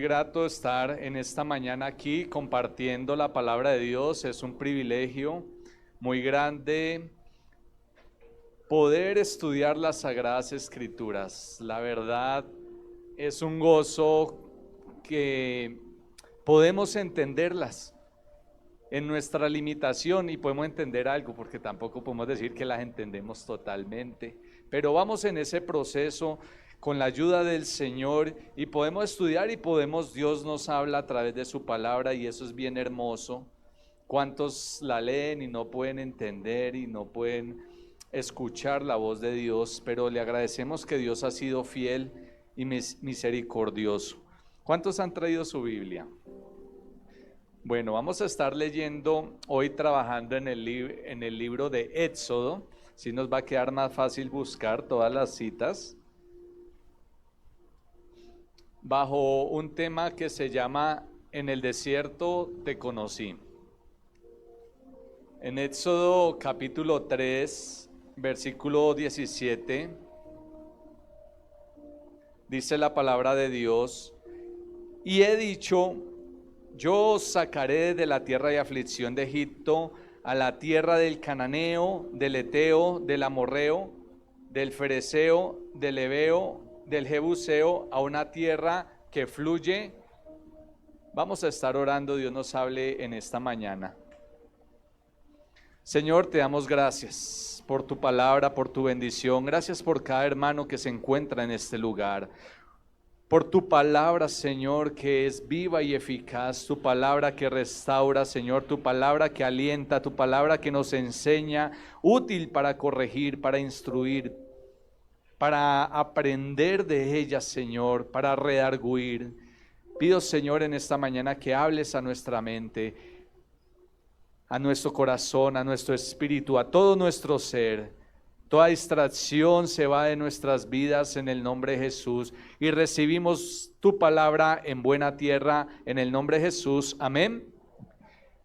grato estar en esta mañana aquí compartiendo la palabra de Dios. Es un privilegio muy grande poder estudiar las Sagradas Escrituras. La verdad es un gozo que podemos entenderlas en nuestra limitación y podemos entender algo, porque tampoco podemos decir que las entendemos totalmente, pero vamos en ese proceso con la ayuda del Señor y podemos estudiar y Dios nos habla a través de su palabra y eso es bien hermoso. ¿Cuántos la leen y no pueden entender y no pueden escuchar la voz de Dios? Pero le agradecemos que Dios ha sido fiel y misericordioso. ¿Cuántos han traído su Biblia? Bueno, vamos a estar leyendo hoy, trabajando en el libro de Éxodo. Así nos va a quedar más fácil buscar todas las citas, bajo un tema que se llama En el desierto te conocí. En Éxodo capítulo 3, versículo 17, dice la palabra de Dios: y he dicho, yo os sacaré de la tierra de aflicción de Egipto, a la tierra del cananeo, del eteo, del amorreo, del fereceo, del heveo, del jebuseo, a una tierra que fluye. Vamos a estar orando, Dios nos hable en esta mañana. Señor, te damos gracias por tu palabra, por tu bendición. Gracias por cada hermano que se encuentra en este lugar. Por tu palabra, Señor, que es viva y eficaz, tu palabra que restaura, Señor, tu palabra que alienta, tu palabra que nos enseña, útil para corregir, para instruir, para aprender de ella, Señor, para redarguir. Pido, Señor, en esta mañana que hables a nuestra mente, a nuestro corazón, a nuestro espíritu, a todo nuestro ser. Toda distracción se va de nuestras vidas en el nombre de Jesús y recibimos tu palabra en buena tierra en el nombre de Jesús. Amén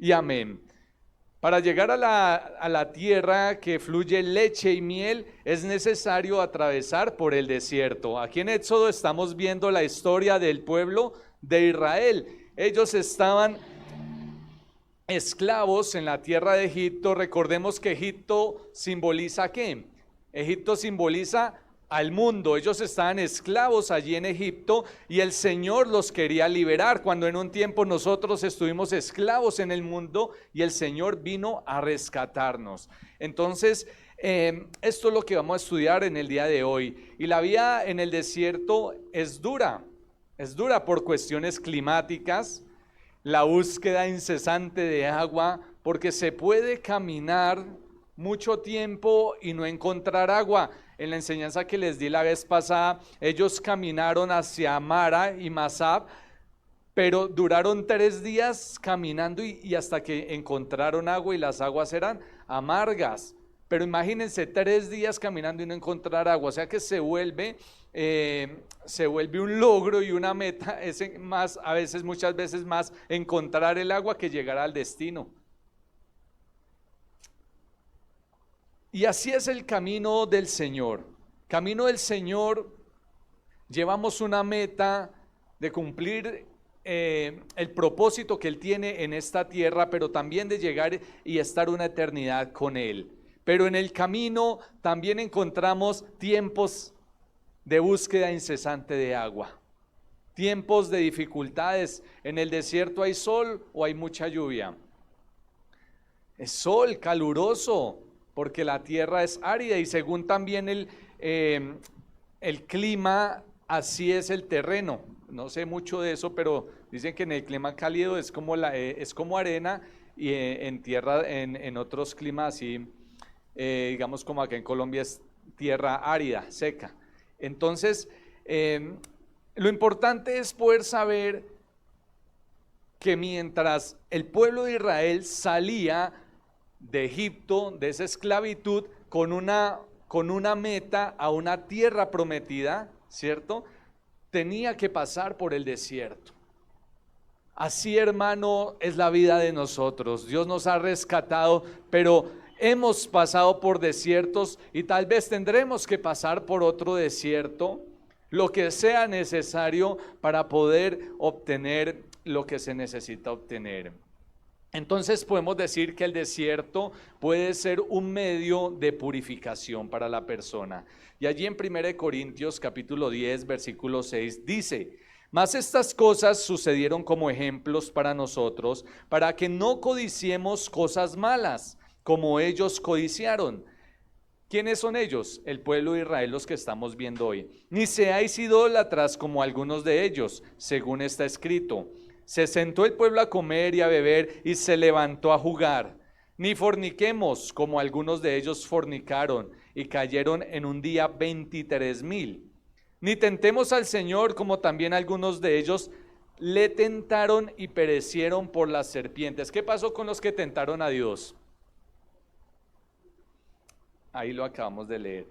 y amén. Para llegar a la tierra que fluye leche y miel es necesario atravesar por el desierto. Aquí en Éxodo estamos viendo la historia del pueblo de Israel. Ellos estaban esclavos en la tierra de Egipto. Recordemos que Egipto simboliza ¿qué? Egipto simboliza al mundo. Ellos estaban esclavos allí en Egipto y el Señor los quería liberar, cuando en un tiempo nosotros estuvimos esclavos en el mundo y el Señor vino a rescatarnos. Entonces, esto es lo que vamos a estudiar en el día de hoy. Y la vida en el desierto es dura por cuestiones climáticas, la búsqueda incesante de agua, porque se puede caminar mucho tiempo y no encontrar agua. En la enseñanza que les di la vez pasada, ellos caminaron hacia Mara y Masab, pero duraron 3 días caminando y hasta que encontraron agua, y las aguas eran amargas. Pero imagínense 3 días caminando y no encontrar agua, o sea que se vuelve un logro y una meta, muchas veces más encontrar el agua que llegar al destino. Y así es el camino del Señor. Camino del Señor, llevamos una meta de cumplir el propósito que Él tiene en esta tierra, pero también de llegar y estar una eternidad con Él. Pero en el camino también encontramos tiempos de búsqueda incesante de agua, tiempos de dificultades. En el desierto hay sol o hay mucha lluvia. Es sol caluroso, porque la tierra es árida y según también el clima, así es el terreno. No sé mucho de eso, pero dicen que en el clima cálido es como arena, y en tierra, en otros climas así, digamos como acá en Colombia, es tierra árida, seca. Entonces, lo importante es poder saber que mientras el pueblo de Israel salía de Egipto, de esa esclavitud, con una meta a una tierra prometida, ¿cierto? Tenía que pasar por el desierto. Así, hermano, es la vida de nosotros. Dios nos ha rescatado, pero hemos pasado por desiertos y tal vez tendremos que pasar por otro desierto. lo que sea necesario para poder obtener lo que se necesita obtener. Entonces podemos decir que el desierto puede ser un medio de purificación para la persona. Y allí en 1 Corintios capítulo 10 versículo 6 dice: mas estas cosas sucedieron como ejemplos para nosotros, para que no codiciemos cosas malas, como ellos codiciaron. ¿Quiénes son ellos? El pueblo de Israel, los que estamos viendo hoy. Ni seáis idólatras como algunos de ellos, según está escrito. Se sentó el pueblo a comer y a beber y se levantó a jugar. Ni forniquemos como algunos de ellos fornicaron y cayeron en un día 23,000. Ni tentemos al Señor como también algunos de ellos le tentaron y perecieron por las serpientes. ¿Qué pasó con los que tentaron a Dios? Ahí lo acabamos de leer.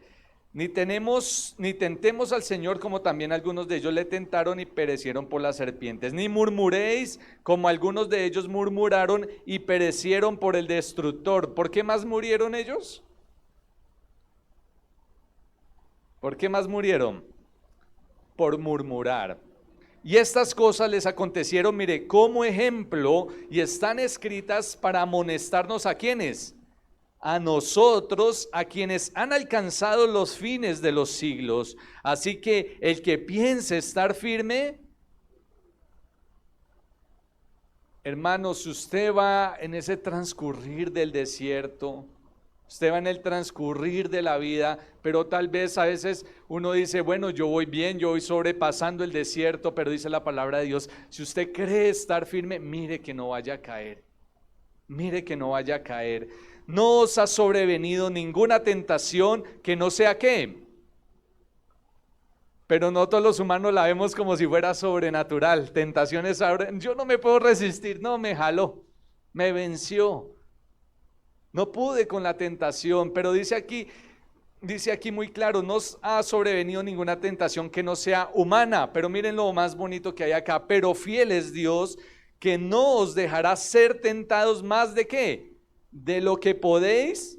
Ni tentemos al Señor como también algunos de ellos le tentaron y perecieron por las serpientes. Ni murmuréis como algunos de ellos murmuraron y perecieron por el destructor. ¿Por qué más murieron ellos? ¿Por qué más murieron? Por murmurar. Y estas cosas les acontecieron, mire, como ejemplo, y están escritas para amonestarnos a quienes, a nosotros, a quienes han alcanzado los fines de los siglos. Así que el que piense estar firme, hermanos, usted va en ese transcurrir del desierto, usted va en el transcurrir de la vida, pero tal vez a veces uno dice, bueno, yo voy bien, yo voy sobrepasando el desierto, pero dice la palabra de Dios, si usted cree estar firme, mire que no vaya a caer, mire que no vaya a caer. No os ha sobrevenido ninguna tentación que no sea ¿qué? Pero nosotros los humanos la vemos como si fuera sobrenatural. Tentaciones, yo no me puedo resistir, no, me jaló, me venció. No pude con la tentación, pero dice aquí muy claro, no os ha sobrevenido ninguna tentación que no sea humana. Pero miren lo más bonito que hay acá, pero fiel es Dios, que no os dejará ser tentados más de ¿qué? De lo que podéis,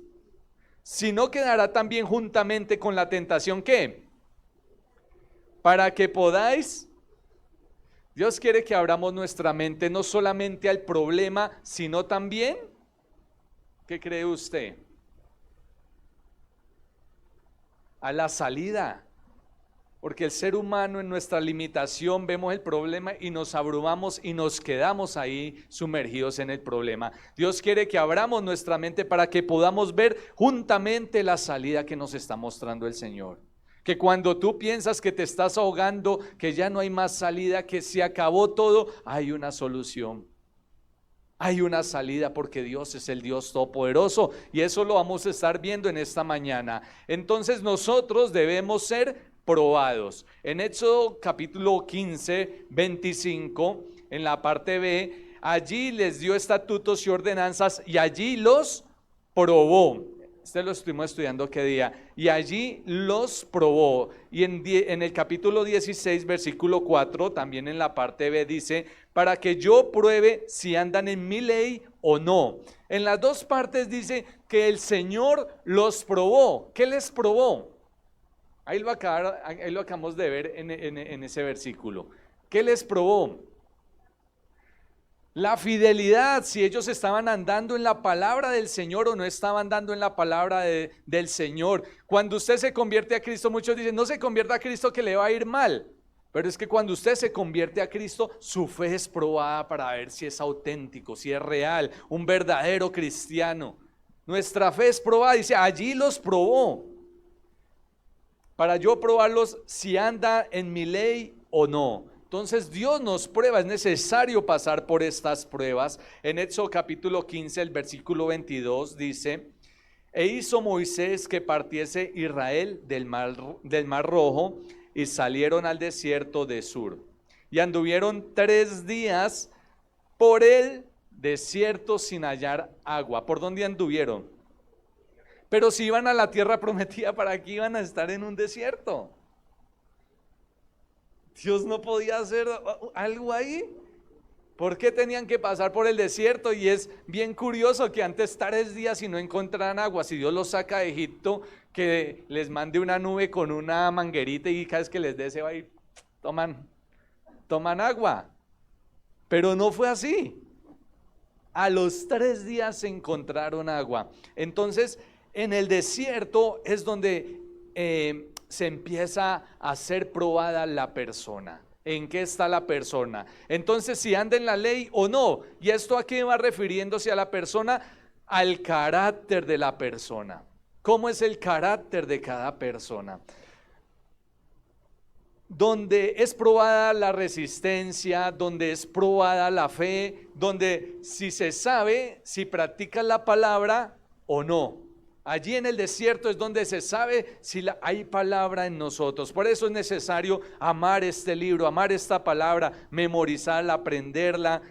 sino quedará también juntamente con la tentación ¿qué? Para que podáis. Dios quiere que abramos nuestra mente no solamente al problema, sino también, ¿qué cree usted? A la salida. Porque el ser humano en nuestra limitación vemos el problema y nos abrumamos y nos quedamos ahí sumergidos en el problema. Dios quiere que abramos nuestra mente para que podamos ver juntamente la salida que nos está mostrando el Señor. Que cuando tú piensas que te estás ahogando, que ya no hay más salida, que se acabó todo, hay una solución. Hay una salida porque Dios es el Dios todopoderoso y eso lo vamos a estar viendo en esta mañana. Entonces nosotros debemos ser probados. En Éxodo capítulo 15, 25, en la parte B, allí les dio estatutos y ordenanzas y allí los probó. Este lo estuvimos estudiando qué día. Y allí los probó. Y en el capítulo 16, versículo 4, también en la parte B dice, para que yo pruebe si andan en mi ley o no. En las dos partes dice que el Señor los probó. ¿Qué les probó? Ahí lo acabamos de ver en ese versículo. ¿Qué les probó? La fidelidad, si ellos estaban andando en la palabra del Señor o no estaban andando en la palabra del Señor. Cuando usted se convierte a Cristo, muchos dicen, no se convierta a Cristo que le va a ir mal. Pero es que cuando usted se convierte a Cristo, su fe es probada para ver si es auténtico, si es real, un verdadero cristiano. Nuestra fe es probada, dice, allí los probó. Para yo probarlos si anda en mi ley o no. Entonces Dios nos prueba, es necesario pasar por estas pruebas. En Éxodo capítulo 15, el versículo 22 dice, e hizo Moisés que partiese Israel del mar Rojo y salieron al desierto de Sur. Y anduvieron 3 días por el desierto sin hallar agua. ¿Por dónde anduvieron? Pero si iban a la tierra prometida, ¿para qué iban a estar en un desierto? Dios no podía hacer algo ahí. ¿Por qué tenían que pasar por el desierto? Y es bien curioso que antes 3 días y no encontraran agua. Si Dios los saca de Egipto, que les mande una nube con una manguerita y cada vez que les dé se va a ir, toman agua. Pero no fue así. A los 3 días se encontraron agua. Entonces, en el desierto es donde se empieza a ser probada la persona. ¿En qué está la persona? Entonces, si anda en la ley o no. ¿Y esto a qué va refiriéndose a la persona? Al carácter de la persona. ¿Cómo es el carácter de cada persona? Donde es probada la resistencia, donde es probada la fe, donde si se sabe si practicas la palabra o no. Allí en el desierto es donde se sabe si hay palabra en nosotros. Por eso es necesario amar este libro, amar esta palabra, memorizarla, aprenderla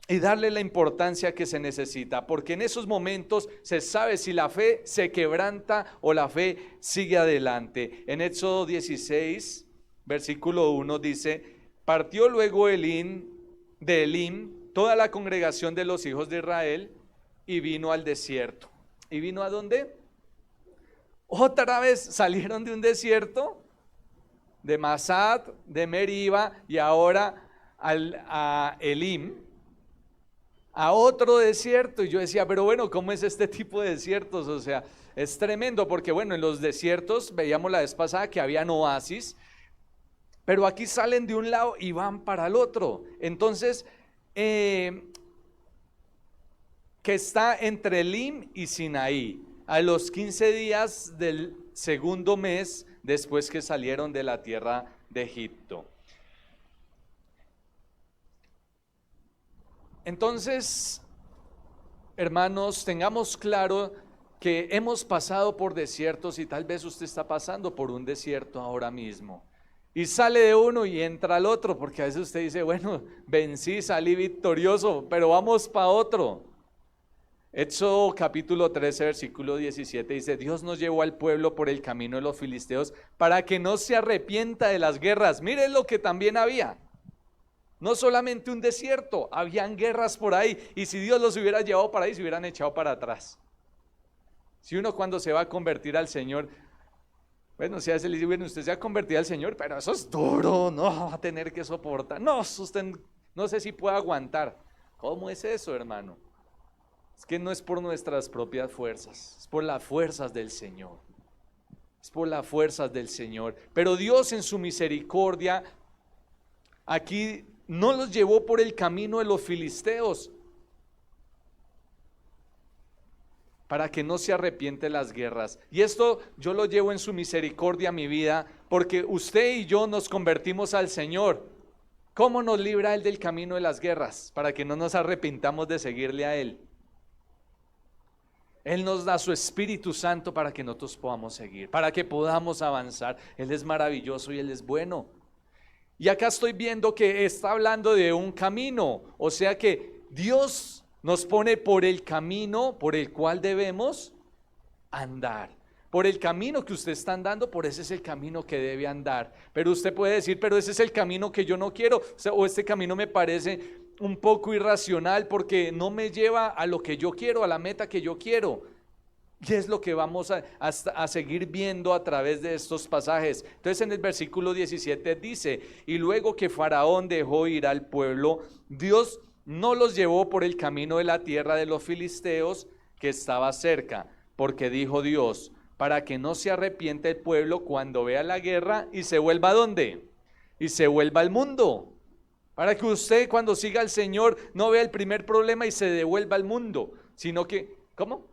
y darle la importancia que se necesita. Porque en esos momentos se sabe si la fe se quebranta o la fe sigue adelante. En Éxodo 16, versículo 1 dice: partió luego de Elim toda la congregación de los hijos de Israel y vino al desierto. ¿Y vino a dónde? Otra vez salieron de un desierto, de Masad, de Meriba, y ahora a Elim, a otro desierto. Y yo decía, pero bueno, ¿cómo es este tipo de desiertos? O sea, es tremendo, porque bueno, en los desiertos veíamos la vez pasada que habían oasis, pero aquí salen de un lado y van para el otro. Entonces, que está entre Elim y Sinaí, a los 15 días del segundo mes después que salieron de la tierra de Egipto. Entonces, hermanos, tengamos claro que hemos pasado por desiertos y tal vez usted está pasando por un desierto ahora mismo. Y sale de uno y entra al otro, porque a veces usted dice, bueno, vencí, salí victorioso, pero vamos para otro. Éxodo capítulo 13, versículo 17 dice: Dios nos llevó al pueblo por el camino de los filisteos para que no se arrepienta de las guerras. Miren lo que también había. No solamente un desierto, habían guerras por ahí. Y si Dios los hubiera llevado para ahí, se hubieran echado para atrás. Si uno cuando se va a convertir al Señor, bueno, si a veces le dice, bueno, usted se ha convertido al Señor, pero eso es duro, no va a tener que soportar. No, usted no sé si puede aguantar. ¿Cómo es eso, hermano? Es que no es por nuestras propias fuerzas, es por las fuerzas del Señor. Es por las fuerzas del Señor. Pero Dios en su misericordia aquí no los llevó por el camino de los filisteos para que no se arrepiente las guerras. Y esto yo lo llevo en su misericordia a mi vida, porque usted y yo nos convertimos al Señor. ¿Cómo nos libra Él del camino de las guerras? Para que no nos arrepintamos de seguirle a Él. Él nos da su Espíritu Santo para que nosotros podamos seguir, para que podamos avanzar. Él es maravilloso y Él es bueno. Y acá estoy viendo que está hablando de un camino, o sea que Dios nos pone por el camino por el cual debemos andar. Por el camino que usted está andando, por ese es el camino que debe andar. Pero usted puede decir, pero ese es el camino que yo no quiero, o este camino me parece un poco irracional porque no me lleva a lo que yo quiero, a la meta que yo quiero. Y es lo que vamos a seguir viendo a través de estos pasajes. Entonces en el versículo 17 dice: y luego que Faraón dejó ir al pueblo, Dios no los llevó por el camino de la tierra de los filisteos que estaba cerca, porque dijo Dios, para que no se arrepiente el pueblo cuando vea la guerra y se vuelva ¿a dónde? Y se vuelva al mundo. Para que usted cuando siga al Señor no vea el primer problema y se devuelva al mundo, sino que, ¿cómo?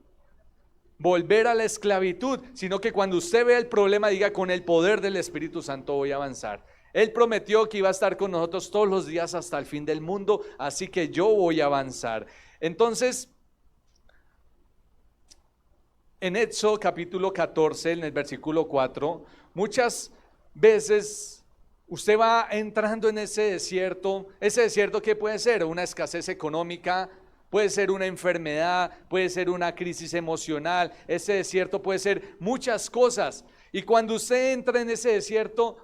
Volver a la esclavitud, sino que cuando usted vea el problema diga, con el poder del Espíritu Santo voy a avanzar. Él prometió que iba a estar con nosotros todos los días hasta el fin del mundo, así que yo voy a avanzar. Entonces, en Éxodo capítulo 14, en el versículo 4, muchas veces usted va entrando en ese desierto que puede ser una escasez económica, puede ser una enfermedad, puede ser una crisis emocional, ese desierto puede ser muchas cosas. Y cuando usted entra en ese desierto,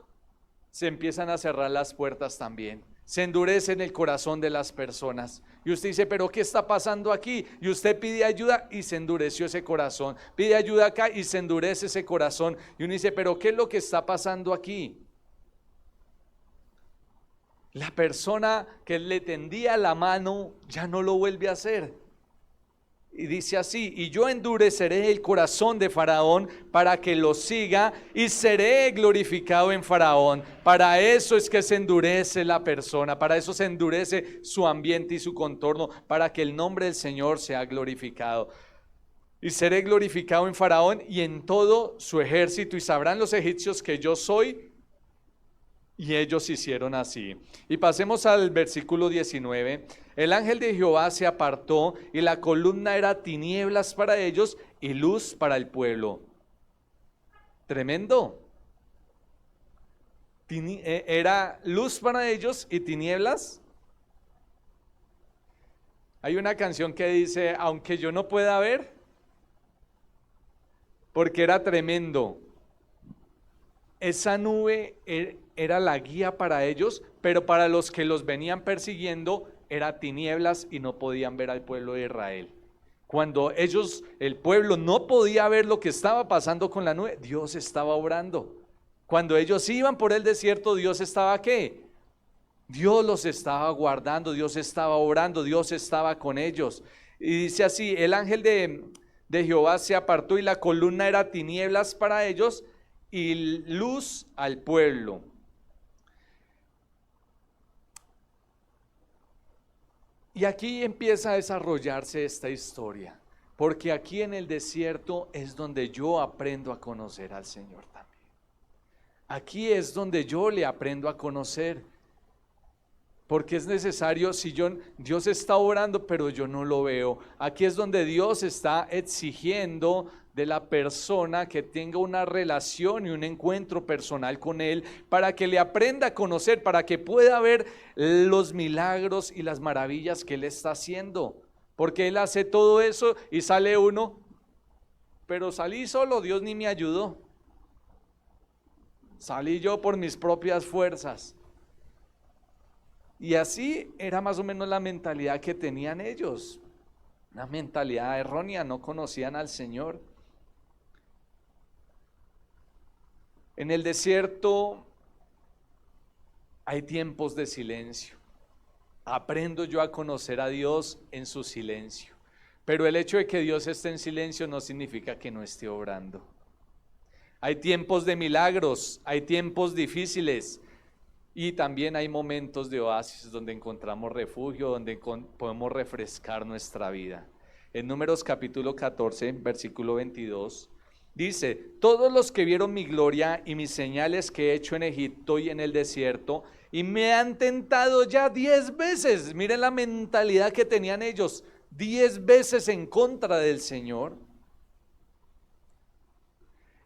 se empiezan a cerrar las puertas también. Se endurece en el corazón de las personas. Y usted dice, pero ¿qué está pasando aquí? Y usted pide ayuda y se endureció ese corazón. Pide ayuda acá y se endurece ese corazón. Y uno dice, pero ¿qué es lo que está pasando aquí? La persona que le tendía la mano ya no lo vuelve a hacer. Y dice así, y yo endureceré el corazón de Faraón para que lo siga y seré glorificado en Faraón. Para eso es que se endurece la persona, para eso se endurece su ambiente y su contorno, para que el nombre del Señor sea glorificado. Y seré glorificado en Faraón y en todo su ejército, y sabrán los egipcios que yo soy. Y ellos hicieron así. Y pasemos al versículo 19. El ángel de Jehová se apartó y la columna era tinieblas para ellos y luz para el pueblo. Tremendo. Era luz para ellos y tinieblas. Hay una canción que dice, aunque yo no pueda ver, porque era tremendo. Esa nube era la guía para ellos, pero para los que los venían persiguiendo era tinieblas y no podían ver al pueblo de Israel. Cuando ellos, el pueblo no podía ver lo que estaba pasando con la nube, Dios estaba obrando. Cuando ellos iban por el desierto, Dios estaba ¿qué? Dios los estaba guardando, Dios estaba obrando, Dios estaba con ellos. Y dice así, el ángel de Jehová se apartó y la columna era tinieblas para ellos y luz al pueblo. Y aquí empieza a desarrollarse esta historia, porque aquí en el desierto es donde yo aprendo a conocer al Señor también. Aquí es donde yo le aprendo a conocer, porque es necesario, Dios está obrando, pero yo no lo veo. Aquí es donde Dios está exigiendo de la persona que tenga una relación y un encuentro personal con Él, para que le aprenda a conocer, para que pueda ver los milagros y las maravillas que Él está haciendo. Porque Él hace todo eso y sale uno, pero salí solo, Dios ni me ayudó. Salí yo por mis propias fuerzas. Y así era más o menos la mentalidad que tenían ellos, una mentalidad errónea, no conocían al Señor. En el desierto hay tiempos de silencio. Aprendo yo a conocer a Dios en su silencio, pero el hecho de que Dios esté en silencio no significa que no esté obrando. Hay tiempos de milagros, hay tiempos difíciles. Y también hay momentos de oasis donde encontramos refugio, donde podemos refrescar nuestra vida. En Números capítulo 14, versículo 22, dice, todos los que vieron mi gloria y mis señales que he hecho en Egipto y en el desierto, y me han tentado ya 10 veces, miren la mentalidad que tenían ellos, 10 veces en contra del Señor,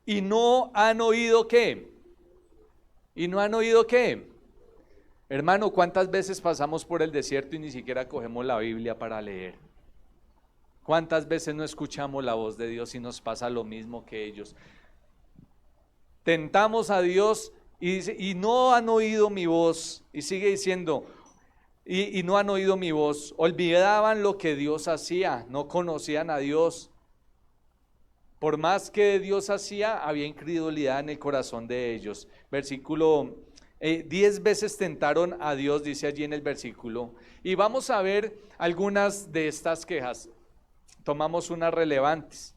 y no han oído ¿qué? ¿Y no han oído qué? Hermano, ¿cuántas veces pasamos por el desierto y ni siquiera cogemos la Biblia para leer? ¿Cuántas veces no escuchamos la voz de Dios y nos pasa lo mismo que ellos? Tentamos a Dios y dice, y no han oído mi voz, y sigue diciendo, y no han oído mi voz, olvidaban lo que Dios hacía, no conocían a Dios. Por más que Dios hacía, había incredulidad en el corazón de ellos. Versículo 10 veces tentaron a Dios, dice allí en el versículo. Y vamos a ver algunas de estas quejas. Tomamos unas relevantes,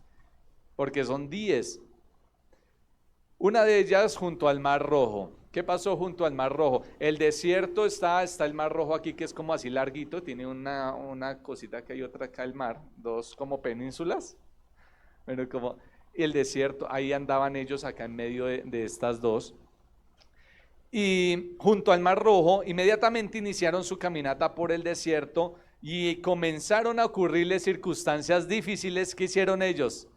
porque son 10. Una de ellas junto al Mar Rojo. ¿Qué pasó junto al Mar Rojo? El desierto está el Mar Rojo aquí, que es como así larguito, tiene una cosita que hay otra acá, el mar, dos como penínsulas. Bueno, como el desierto, ahí andaban ellos acá en medio de estas dos. Y junto al Mar Rojo, inmediatamente iniciaron su caminata por el desierto y comenzaron a ocurrirles circunstancias difíciles. ¿Qué hicieron ellos?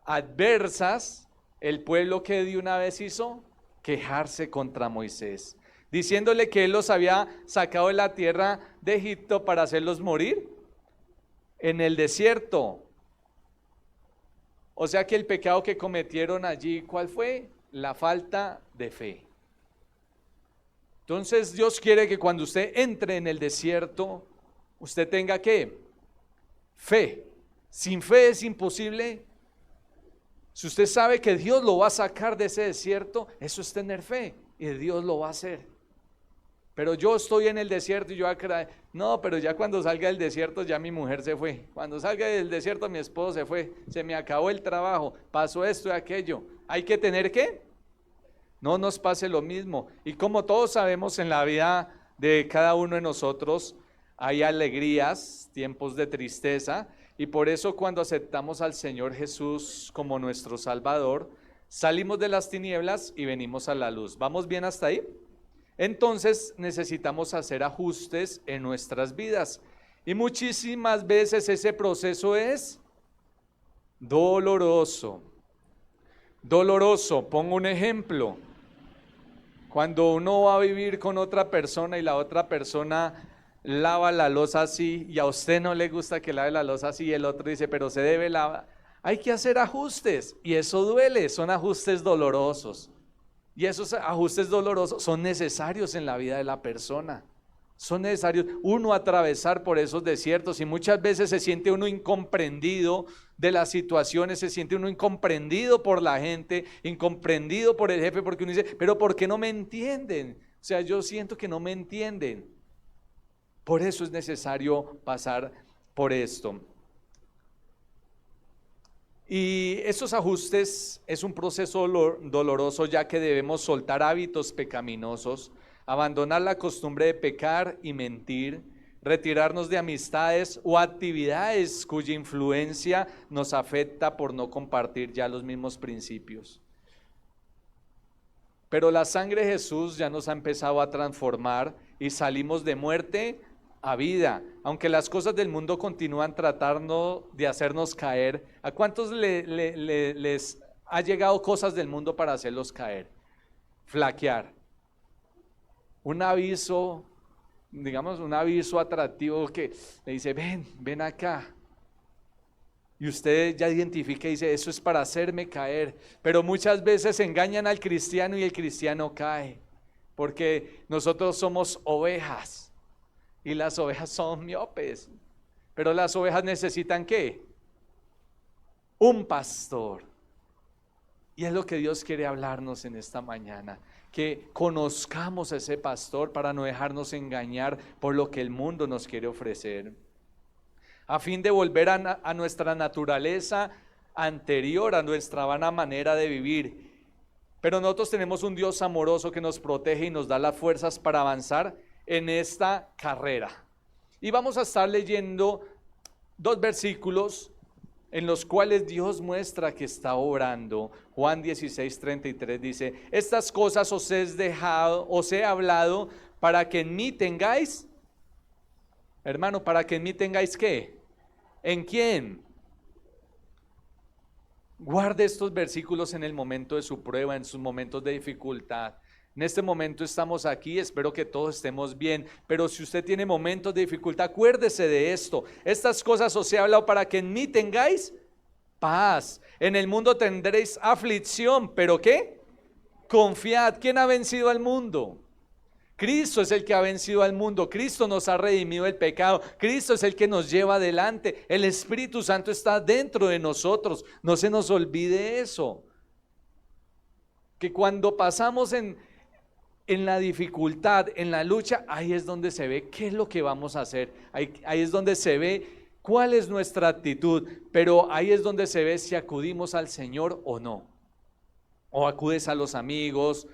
Adversas. El pueblo que de una vez hizo, quejarse contra Moisés, diciéndole que él los había sacado de la tierra de Egipto para hacerlos morir en el desierto. O sea que el pecado que cometieron allí, ¿cuál fue? La falta de fe. Entonces Dios quiere que cuando usted entre en el desierto, usted tenga ¿qué? Fe. Sin fe es imposible. Si usted sabe que Dios lo va a sacar de ese desierto, eso es tener fe y Dios lo va a hacer. Pero yo estoy en el desierto y yo voy a creer, no, pero ya cuando salga del desierto ya mi mujer se fue. Cuando salga del desierto mi esposo se fue. Se me acabó el trabajo, pasó esto y aquello. Hay que tener ¿qué? No nos pase lo mismo. Y como todos sabemos, en la vida de cada uno de nosotros hay alegrías, tiempos de tristeza, y por eso cuando aceptamos al Señor Jesús como nuestro Salvador, salimos de las tinieblas y venimos a la luz. ¿Vamos bien hasta ahí? Entonces necesitamos hacer ajustes en nuestras vidas, y muchísimas veces ese proceso es doloroso. Doloroso, pongo un ejemplo. Cuando uno va a vivir con otra persona y la otra persona lava la loza así y a usted no le gusta que lave la loza así y el otro dice, pero se debe lavar. Hay que hacer ajustes y eso duele, son ajustes dolorosos. Y esos ajustes dolorosos son necesarios en la vida de la persona. Son necesarios uno atravesar por esos desiertos y muchas veces se siente uno incomprendido de las situaciones, se siente uno incomprendido por la gente, incomprendido por el jefe, porque uno dice, pero ¿por qué no me entienden? O sea, yo siento que no me entienden. Por eso es necesario pasar por esto. Y esos ajustes es un proceso doloroso, ya que debemos soltar hábitos pecaminosos, abandonar la costumbre de pecar y mentir, retirarnos de amistades o actividades cuya influencia nos afecta por no compartir ya los mismos principios. Pero la sangre de Jesús ya nos ha empezado a transformar y salimos de muerte a vida, aunque las cosas del mundo continúan tratando de hacernos caer. ¿A cuántos les ha llegado cosas del mundo para hacerlos caer? Flaquear. Un aviso, digamos un aviso atractivo que le dice, ven acá. Y usted ya identifica y dice, eso es para hacerme caer. Pero muchas veces engañan al cristiano y el cristiano cae, porque nosotros somos ovejas. Y las ovejas son miopes, pero las ovejas necesitan ¿qué? Un pastor. Y es lo que Dios quiere hablarnos en esta mañana, que conozcamos a ese pastor para no dejarnos engañar por lo que el mundo nos quiere ofrecer, a fin de volver a nuestra naturaleza anterior, a nuestra vana manera de vivir. Pero nosotros tenemos un Dios amoroso que nos protege y nos da las fuerzas para avanzar en esta carrera. Y vamos a estar leyendo 2 versículos en los cuales Dios muestra que está obrando. Juan 16:33 dice, estas cosas os he hablado para que en mí tengáis, hermano, para que en mí tengáis ¿qué? ¿En quién? Guarde estos versículos en el momento de su prueba, en sus momentos de dificultad. En este momento estamos aquí, espero que todos estemos bien, pero si usted tiene momentos de dificultad, acuérdese de esto. Estas cosas os he hablado para que en mí tengáis paz. En el mundo tendréis aflicción, pero ¿qué? Confiad. ¿Quién ha vencido al mundo? Cristo es el que ha vencido al mundo. Cristo nos ha redimido del pecado. Cristo es el que nos lleva adelante. El Espíritu Santo está dentro de nosotros. No se nos olvide eso. Que cuando pasamos en la dificultad, en la lucha, ahí es donde se ve qué es lo que vamos a hacer. Ahí es donde se ve cuál es nuestra actitud. Pero ahí es donde se ve si acudimos al Señor o no. O acudes a los amigos,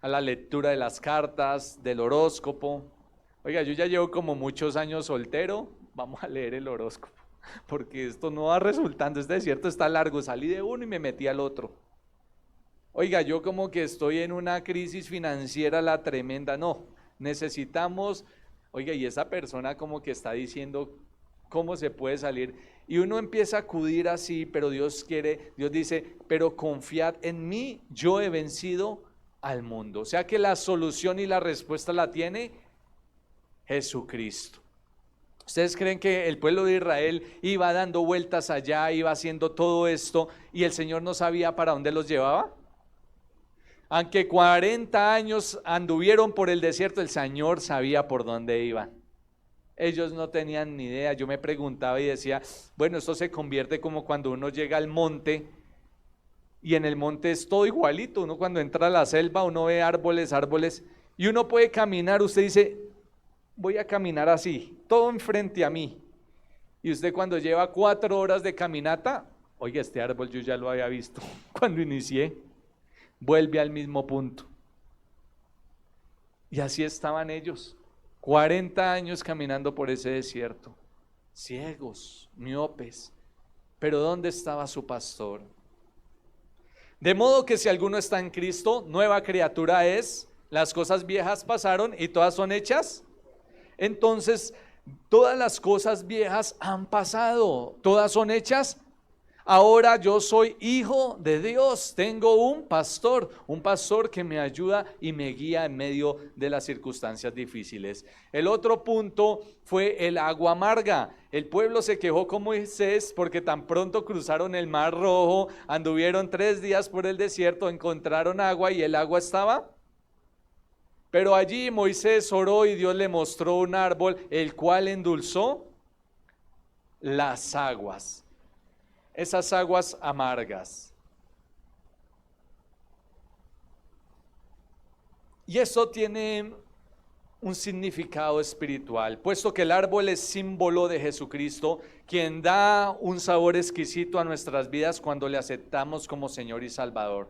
a la lectura de las cartas, del horóscopo. Oiga, yo ya llevo como muchos años soltero, vamos a leer el horóscopo, porque esto no va resultando, este desierto está largo, salí de uno y me metí al otro. Oiga, yo como que estoy en una crisis financiera la tremenda, no, necesitamos, oiga, y esa persona como que está diciendo cómo se puede salir, y uno empieza a acudir así, pero Dios dice, pero confiad en mí, yo he vencido al mundo. O sea que la solución y la respuesta la tiene Jesucristo. ¿Ustedes creen que el pueblo de Israel iba dando vueltas allá, iba haciendo todo esto y el Señor no sabía para dónde los llevaba? Aunque 40 años anduvieron por el desierto, el Señor sabía por dónde iban. Ellos no tenían ni idea. Yo me preguntaba y decía, bueno, esto se convierte como cuando uno llega al monte y en el monte es todo igualito. Uno cuando entra a la selva, uno ve árboles, árboles y uno puede caminar. Usted dice, voy a caminar así, todo enfrente a mí. Y usted cuando lleva 4 horas de caminata, oiga, este árbol yo ya lo había visto cuando inicié, vuelve al mismo punto. Y así estaban ellos, 40 años caminando por ese desierto, ciegos, miopes, pero ¿dónde estaba su pastor? De modo que si alguno está en Cristo, nueva criatura es, las cosas viejas pasaron y todas son hechas. Entonces, todas las cosas viejas han pasado, todas son hechas. Ahora yo soy hijo de Dios, tengo un pastor que me ayuda y me guía en medio de las circunstancias difíciles. El otro punto fue el agua amarga. El pueblo se quejó con Moisés porque tan pronto cruzaron el Mar Rojo, anduvieron 3 días por el desierto, encontraron agua y el agua estaba. Pero allí Moisés oró y Dios le mostró un árbol, el cual endulzó las aguas. Esas aguas amargas. Y eso tiene un significado espiritual, puesto que el árbol es símbolo de Jesucristo, quien da un sabor exquisito a nuestras vidas cuando le aceptamos como Señor y Salvador.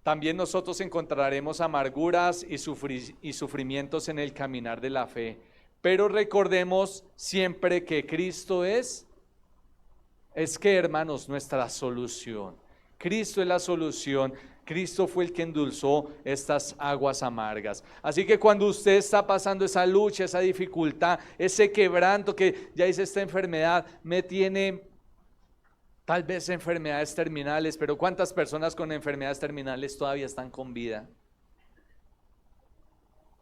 También nosotros encontraremos amarguras y sufrimientos en el caminar de la fe, pero recordemos siempre que Cristo es que, hermanos, nuestra solución. Cristo es la solución. Cristo fue el que endulzó estas aguas amargas. Así que cuando usted está pasando esa lucha, esa dificultad, ese quebranto que ya dice esta enfermedad, me tiene tal vez enfermedades terminales, pero ¿cuántas personas con enfermedades terminales todavía están con vida?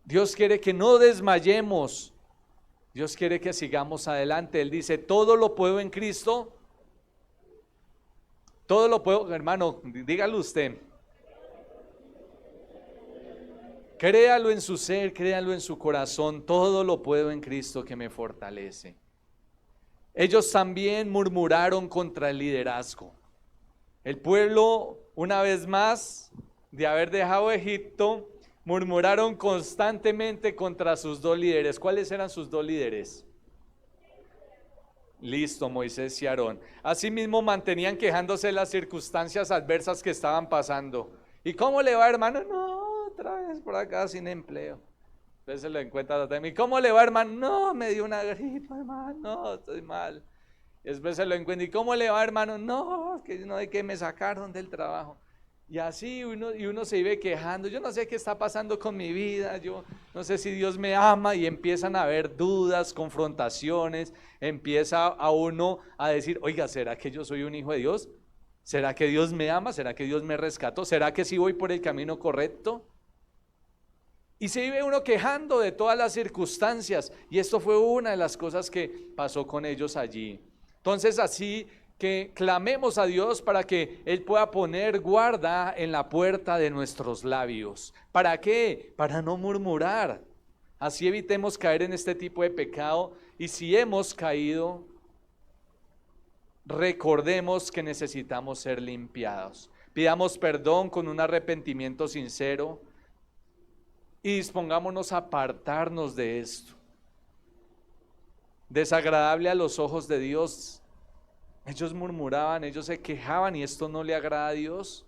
Dios quiere que no desmayemos. Dios quiere que sigamos adelante. Él dice, todo lo puedo en Cristo. Todo lo puedo, hermano, dígalo usted. Créalo en su ser, créalo en su corazón. Todo lo puedo en Cristo que me fortalece. Ellos también murmuraron contra el liderazgo. El pueblo, una vez más, de haber dejado Egipto, murmuraron constantemente contra sus 2 líderes. ¿Cuáles eran sus 2 líderes? Listo, Moisés y Aarón. Asimismo mantenían quejándose de las circunstancias adversas que estaban pasando. ¿Y cómo le va, hermano? No, otra vez por acá sin empleo. Entonces se lo encuentra también. ¿Y cómo le va, hermano? No, me dio una gripa, hermano. No, estoy mal. Y después se lo encuentra. ¿Y cómo le va, hermano? No, que no hay que me sacaron del trabajo. Y así uno se vive quejando. Yo no sé qué está pasando con mi vida. Yo no sé si Dios me ama. Y empiezan a haber dudas, confrontaciones. Empieza a uno a decir, oiga, ¿será que yo soy un hijo de Dios? ¿Será que Dios me ama? ¿Será que Dios me rescató? ¿Será que sí voy por el camino correcto? Y se vive uno quejando de todas las circunstancias. Y esto fue una de las cosas que pasó con ellos allí. Entonces así que clamemos a Dios para que Él pueda poner guarda en la puerta de nuestros labios. ¿Para qué? Para no murmurar. Así evitemos caer en este tipo de pecado. Y si hemos caído, recordemos que necesitamos ser limpiados. Pidamos perdón con un arrepentimiento sincero y dispongámonos a apartarnos de esto. Desagradable a los ojos de Dios. Ellos murmuraban, ellos se quejaban y esto no le agrada a Dios.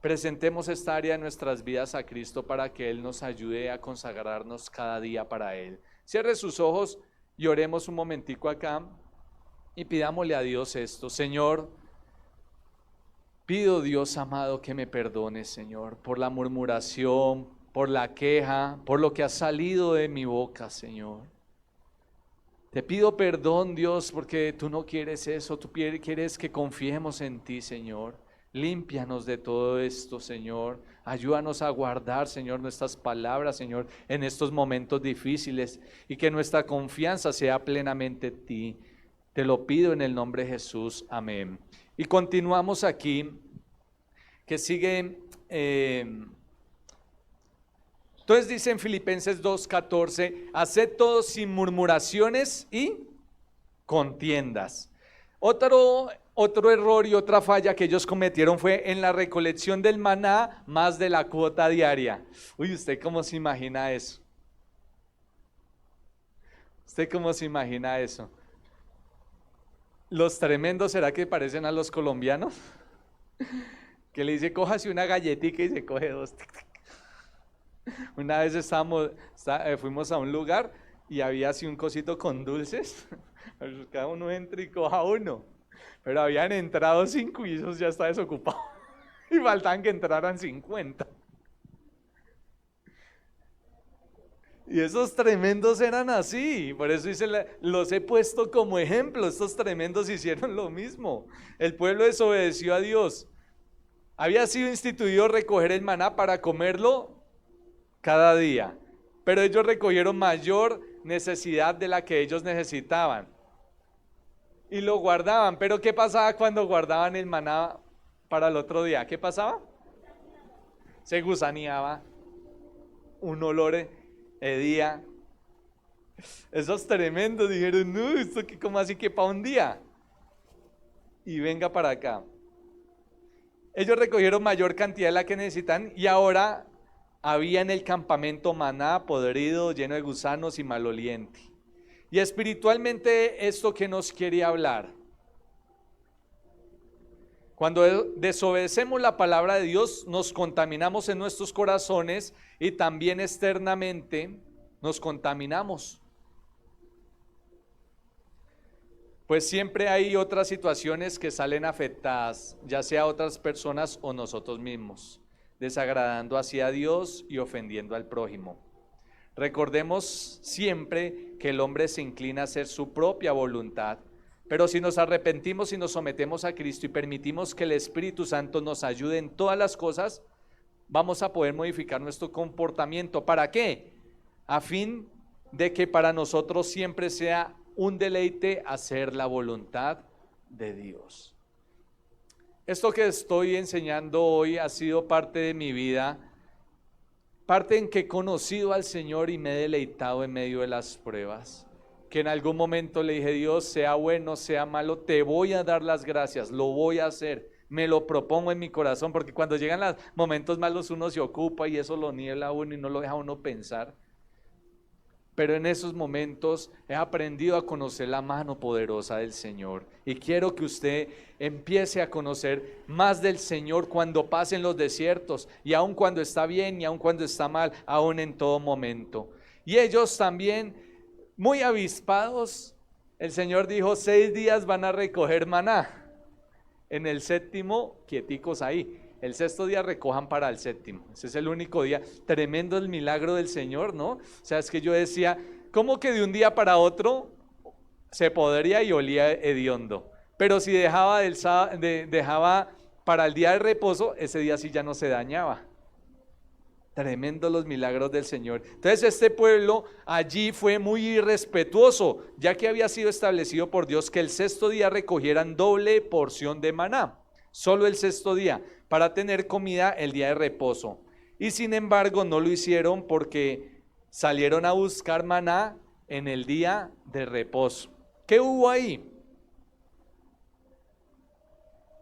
Presentemos esta área de nuestras vidas a Cristo para que Él nos ayude a consagrarnos cada día para Él. Cierre sus ojos y oremos un momentico acá y pidámosle a Dios esto. Señor, pido, Dios amado, que me perdones, Señor, por la murmuración, por la queja, por lo que ha salido de mi boca, Señor. Te pido perdón, Dios, porque tú no quieres eso, tú quieres que confiemos en ti, Señor. Límpianos de todo esto, Señor. Ayúdanos a guardar, Señor, nuestras palabras, Señor, en estos momentos difíciles y que nuestra confianza sea plenamente en ti. Te lo pido en el nombre de Jesús. Amén. Y continuamos aquí. que sigue. Entonces dice en Filipenses 2:14, haced todo sin murmuraciones y contiendas. Otro error y otra falla que ellos cometieron fue en la recolección del maná más de la cuota diaria. Uy, ¿usted cómo se imagina eso? ¿Usted cómo se imagina eso? Los tremendos, ¿será que parecen a los colombianos? Que le dice, cójase una galletica y se coge dos. Una vez fuimos a un lugar y había así un cosito con dulces. Cada uno entra y coja uno. Pero habían entrado 5 y esos ya está desocupado. Y faltaban que entraran 50. Y esos tremendos eran así. Por eso los he puesto como ejemplo. Estos tremendos hicieron lo mismo. El pueblo desobedeció a Dios. Había sido instituido recoger el maná para comerlo cada día. Pero ellos recogieron mayor necesidad de la que ellos necesitaban. Y lo guardaban. Pero ¿qué pasaba cuando guardaban el maná para el otro día? ¿Qué pasaba? Se gusaneaba. Un olor hedía. Esos tremendos dijeron, no, esto que como así que para un día. Y venga para acá. Ellos recogieron mayor cantidad de la que necesitan y ahora había en el campamento maná podrido, lleno de gusanos y maloliente. Y espiritualmente, ¿esto qué nos quiere hablar? Cuando desobedecemos la palabra de Dios, nos contaminamos en nuestros corazones y también externamente nos contaminamos. Pues siempre hay otras situaciones que salen afectadas, ya sea otras personas o nosotros mismos, desagradando hacia Dios y ofendiendo al prójimo. Recordemos siempre que el hombre se inclina a hacer su propia voluntad, pero si nos arrepentimos y nos sometemos a Cristo y permitimos que el Espíritu Santo nos ayude en todas las cosas, vamos a poder modificar nuestro comportamiento. ¿Para qué? A fin de que para nosotros siempre sea un deleite hacer la voluntad de Dios. Esto que estoy enseñando hoy ha sido parte de mi vida, parte en que he conocido al Señor y me he deleitado en medio de las pruebas. Que en algún momento le dije, Dios, sea bueno, sea malo, te voy a dar las gracias, lo voy a hacer, me lo propongo en mi corazón, porque cuando llegan los momentos malos uno se ocupa y eso lo niebla a uno y no lo deja a uno pensar. Pero en esos momentos he aprendido a conocer la mano poderosa del Señor. Y quiero que usted empiece a conocer más del Señor cuando pasen los desiertos, y aun cuando está bien y aun cuando está mal, aun en todo momento. Y ellos también, muy avispados, el Señor dijo, 6 días van a recoger maná. En el 7º, quieticos ahí. El 6º día recojan para el 7º. Ese es el único día. Tremendo el milagro del Señor, ¿no? O sea, es que yo decía, ¿cómo que de un día para otro se podría y olía hediondo? Pero si dejaba para el día de reposo, ese día sí ya no se dañaba. Tremendo los milagros del Señor. Entonces este pueblo allí fue muy irrespetuoso, ya que había sido establecido por Dios que el 6º día recogieran doble porción de maná. Solo el 6º día, para tener comida el día de reposo. Y sin embargo no lo hicieron porque salieron a buscar maná en el día de reposo. ¿Qué hubo ahí?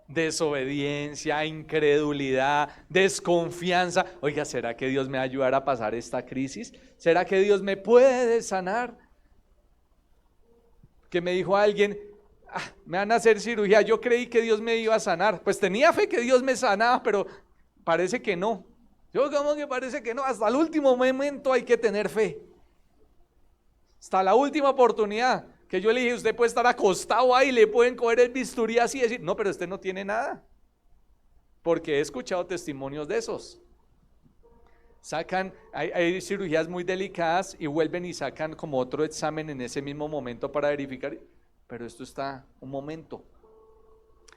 Desobediencia, incredulidad, desconfianza. Oiga, ¿será que Dios me va a ayudar a pasar esta crisis? ¿Será que Dios me puede sanar? Que me dijo alguien, me van a hacer cirugía, yo creí que Dios me iba a sanar. Pues tenía fe que Dios me sanaba, pero parece que no. Yo como que parece que no, hasta el último momento hay que tener fe. Hasta la última oportunidad. Que yo le dije, usted puede estar acostado ahí, le pueden coger el bisturí así y decir, no, pero usted no tiene nada. Porque he escuchado testimonios de esos. Hay cirugías muy delicadas y vuelven y sacan como otro examen en ese mismo momento para verificar, pero esto está un momento.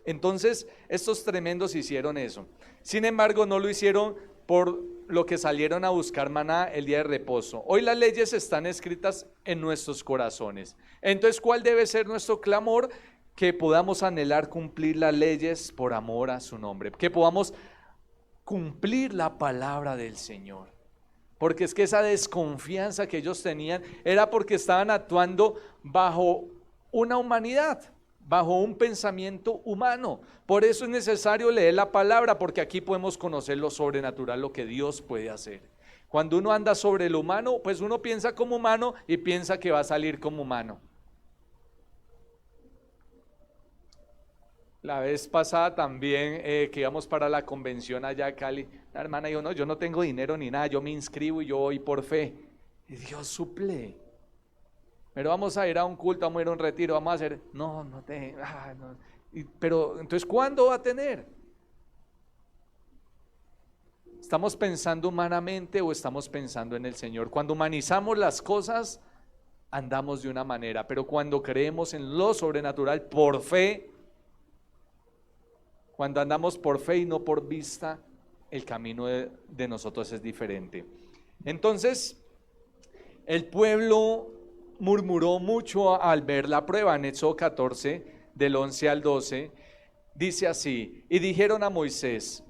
Entonces, estos tremendos hicieron eso. Sin embargo, no lo hicieron por lo que salieron a buscar maná el día de reposo. Hoy las leyes están escritas en nuestros corazones. Entonces, ¿cuál debe ser nuestro clamor? Que podamos anhelar cumplir las leyes por amor a su nombre. Que podamos cumplir la palabra del Señor. Porque es que esa desconfianza que ellos tenían era porque estaban actuando bajo una humanidad, bajo un pensamiento humano. Por eso es necesario leer la palabra, porque aquí podemos conocer lo sobrenatural, lo que Dios puede hacer. Cuando uno anda sobre lo humano, pues uno piensa como humano y piensa que va a salir como humano. La vez pasada también que íbamos para la convención allá a Cali, la hermana dijo, no, yo no tengo dinero ni nada, yo me inscribo y yo voy por fe. Y Dios suple. Pero vamos a ir a un culto, vamos a ir a un retiro, vamos a hacer, no, no te, no. Pero entonces, ¿cuándo va a tener? ¿Estamos pensando humanamente o estamos pensando en el Señor? Cuando humanizamos las cosas, andamos de una manera, pero cuando creemos en lo sobrenatural por fe, cuando andamos por fe y no por vista, el camino de nosotros es diferente. Entonces, el pueblo murmuró mucho al ver la prueba. En Éxodo 14, del 11 al 12, dice así: y dijeron a Moisés,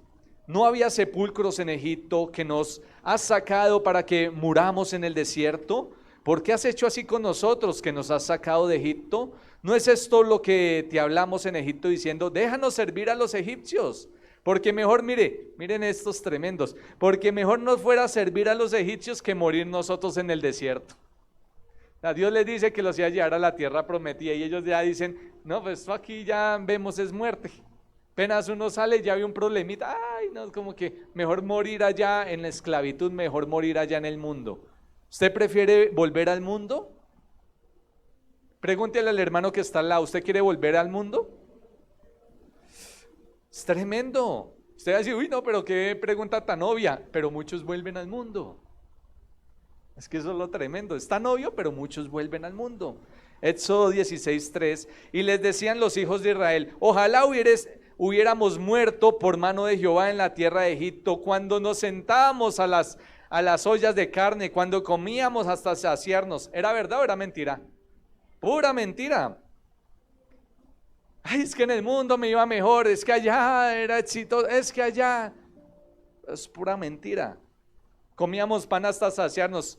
¿no había sepulcros en Egipto que nos has sacado para que muramos en el desierto? ¿Por qué has hecho así con nosotros, que nos has sacado de Egipto? ¿No es esto lo que te hablamos en Egipto diciendo, déjanos servir a los egipcios? Porque mejor, miren estos tremendos, porque mejor nos fuera a servir a los egipcios que morir nosotros en el desierto. A Dios les dice que los iba a llevar a la tierra prometida y ellos ya dicen, no, pues esto aquí ya vemos es muerte. Apenas uno sale ya ve un problemita, ay no, como que mejor morir allá en la esclavitud, mejor morir allá en el mundo. ¿Usted prefiere volver al mundo? Pregúntele al hermano que está al lado, ¿usted quiere volver al mundo? Es tremendo. Usted va a decir, uy no, pero qué pregunta tan obvia, pero muchos vuelven al mundo. Es que eso es lo tremendo, es tan obvio, pero muchos vuelven al mundo. Éxodo 16:3, y les decían los hijos de Israel, ojalá hubiéramos muerto por mano de Jehová en la tierra de Egipto, cuando nos sentábamos a las ollas de carne, cuando comíamos hasta saciarnos. ¿Era verdad o era mentira? Pura mentira. Ay, es que en el mundo me iba mejor, es que allá era exitoso, es que allá. Es pura mentira. Comíamos pan hasta saciarnos,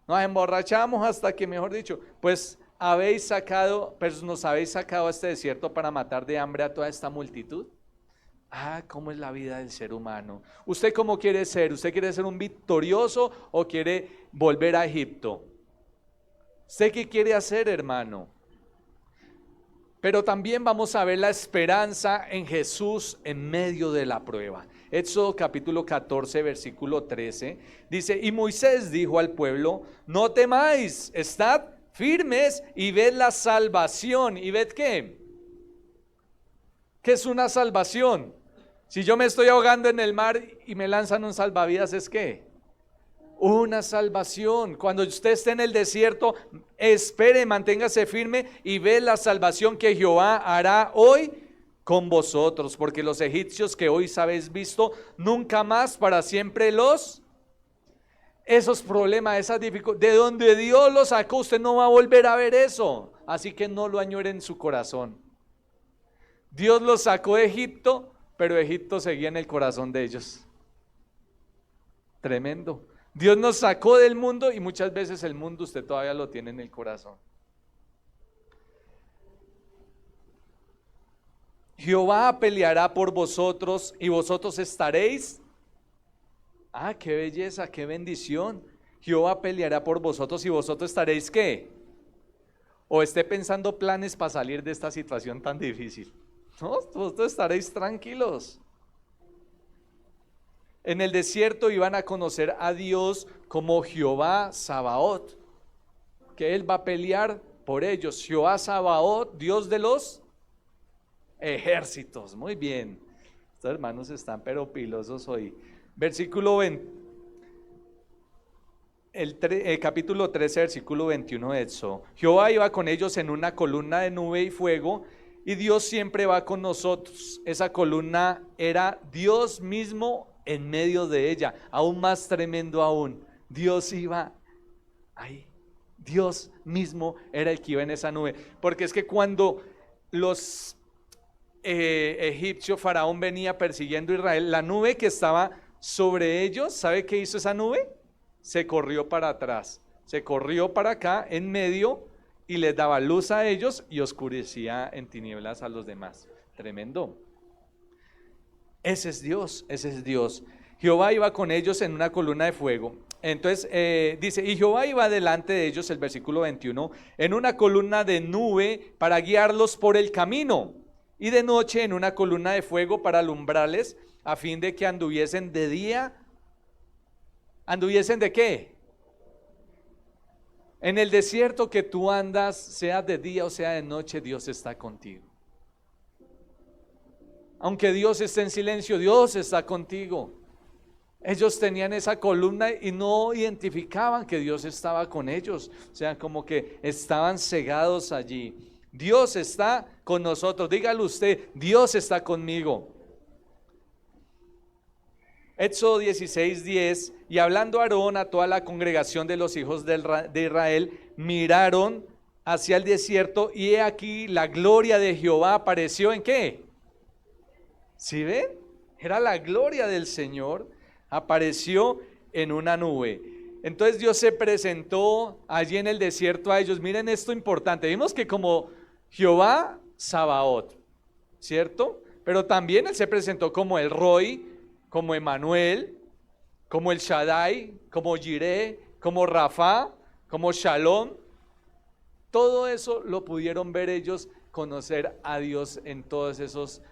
nos emborrachamos hasta que, mejor dicho, pues nos habéis sacado a este desierto para matar de hambre a toda esta multitud. Ah, ¿cómo es la vida del ser humano? ¿Usted cómo quiere ser? ¿Usted quiere ser un victorioso o quiere volver a Egipto? ¿Usted qué quiere hacer, hermano? Pero también vamos a ver la esperanza en Jesús en medio de la prueba. Éxodo capítulo 14, versículo 13, dice, y Moisés dijo al pueblo, no temáis, estad firmes y ved la salvación. ¿Y ved qué? ¿Qué es una salvación? Si yo me estoy ahogando en el mar y me lanzan un salvavidas, ¿es qué? Una salvación. Cuando usted esté en el desierto, espere, manténgase firme y ve la salvación que Jehová hará hoy con vosotros, porque los egipcios que hoy habéis visto, nunca más para siempre esos problemas, esas dificultades, de donde Dios los sacó, usted no va a volver a ver eso, así que no lo añore en su corazón. Dios los sacó de Egipto, pero Egipto seguía en el corazón de ellos. Tremendo. Dios nos sacó del mundo y muchas veces el mundo usted todavía lo tiene en el corazón. Jehová peleará por vosotros y vosotros estaréis. Ah, qué belleza, qué bendición. Jehová peleará por vosotros y vosotros estaréis ¿qué? O esté pensando planes para salir de esta situación tan difícil. No, vosotros estaréis tranquilos. En el desierto iban a conocer a Dios como Jehová Sabaoth, que Él va a pelear por ellos. Jehová Sabaoth, Dios de los ejércitos. Muy bien. Estos hermanos están pero pilosos hoy. Versículo 20, capítulo 13, versículo 21 de Éxodo. Jehová iba con ellos en una columna de nube y fuego, y Dios siempre va con nosotros. Esa columna era Dios mismo en medio de ella, aún más tremendo aún. Dios iba ahí. Dios mismo era el que iba en esa nube. Porque es que cuando los egipcio, Faraón, venía persiguiendo a Israel, la nube que estaba sobre ellos, ¿sabe qué hizo esa nube? Se corrió para atrás, se corrió para acá en medio y les daba luz a ellos y oscurecía en tinieblas a los demás. Tremendo. Ese es Dios, ese es Dios. Jehová iba con ellos en una columna de fuego. Entonces dice, y Jehová iba delante de ellos, el versículo 21, en una columna de nube para guiarlos por el camino, y de noche en una columna de fuego para alumbrarles, a fin de que anduviesen de día. ¿Anduviesen de qué? En el desierto que tú andas, sea de día o sea de noche, Dios está contigo. Aunque Dios esté en silencio, Dios está contigo. Ellos tenían esa columna y no identificaban que Dios estaba con ellos. O sea, como que estaban cegados allí. Dios está con nosotros. Dígalo usted, Dios está conmigo. Éxodo 16:10, y hablando Aarón a toda la congregación de los hijos de Israel, miraron hacia el desierto y he aquí la gloria de Jehová apareció ¿en qué? ¿Sí ven? Era la gloria del Señor, apareció en una nube. Entonces Dios se presentó allí en el desierto a ellos. Miren esto importante, vimos que como Jehová Sabaoth, ¿cierto? Pero también Él se presentó como el Roy, como Emmanuel, como el Shaddai, como Jireh, como Rafa, como Shalom. Todo eso lo pudieron ver ellos, conocer a Dios en todos esos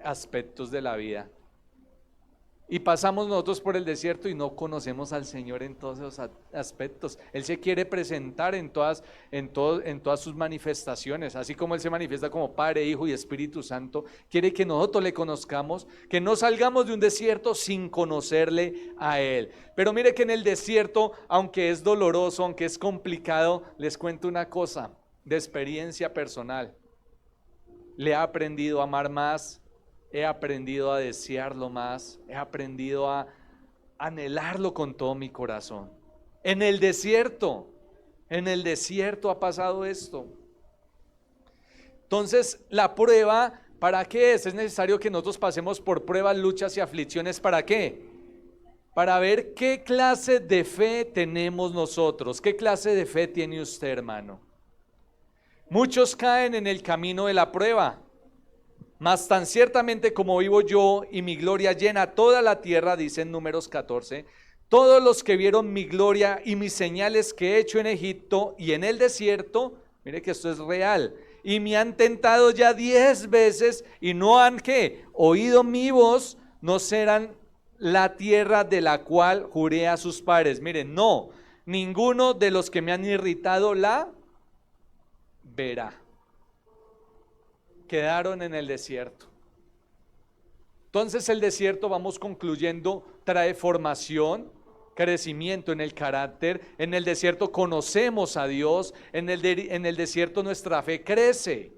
aspectos de la vida. Y pasamos nosotros por el desierto y no conocemos al Señor en todos esos aspectos. Él se quiere presentar en todas sus manifestaciones, así como Él se manifiesta como Padre, Hijo y Espíritu Santo. Quiere que nosotros le conozcamos, que no salgamos de un desierto sin conocerle a Él. Pero mire que en el desierto, aunque es doloroso, aunque es complicado, les cuento una cosa de experiencia personal. Le he aprendido a amar más. He aprendido a desearlo más, he aprendido a anhelarlo con todo mi corazón. En el desierto ha pasado esto. Entonces, la prueba, ¿para qué es? Es necesario que nosotros pasemos por pruebas, luchas y aflicciones. ¿Para qué? Para ver qué clase de fe tenemos nosotros. ¿Qué clase de fe tiene usted, hermano? Muchos caen en el camino de la prueba. Mas tan ciertamente como vivo yo y mi gloria llena toda la tierra, dice en Números 14, todos los que vieron mi gloria y mis señales que he hecho en Egipto y en el desierto, mire que esto es real, y me han tentado ya 10 veces y no han ¿qué? Oído mi voz, no serán la tierra de la cual juré a sus padres. Miren, no, ninguno de los que me han irritado la verá. Quedaron en el desierto. Entonces el desierto, vamos concluyendo, trae formación, crecimiento en el carácter. En el desierto conocemos a Dios, en el desierto nuestra fe crece.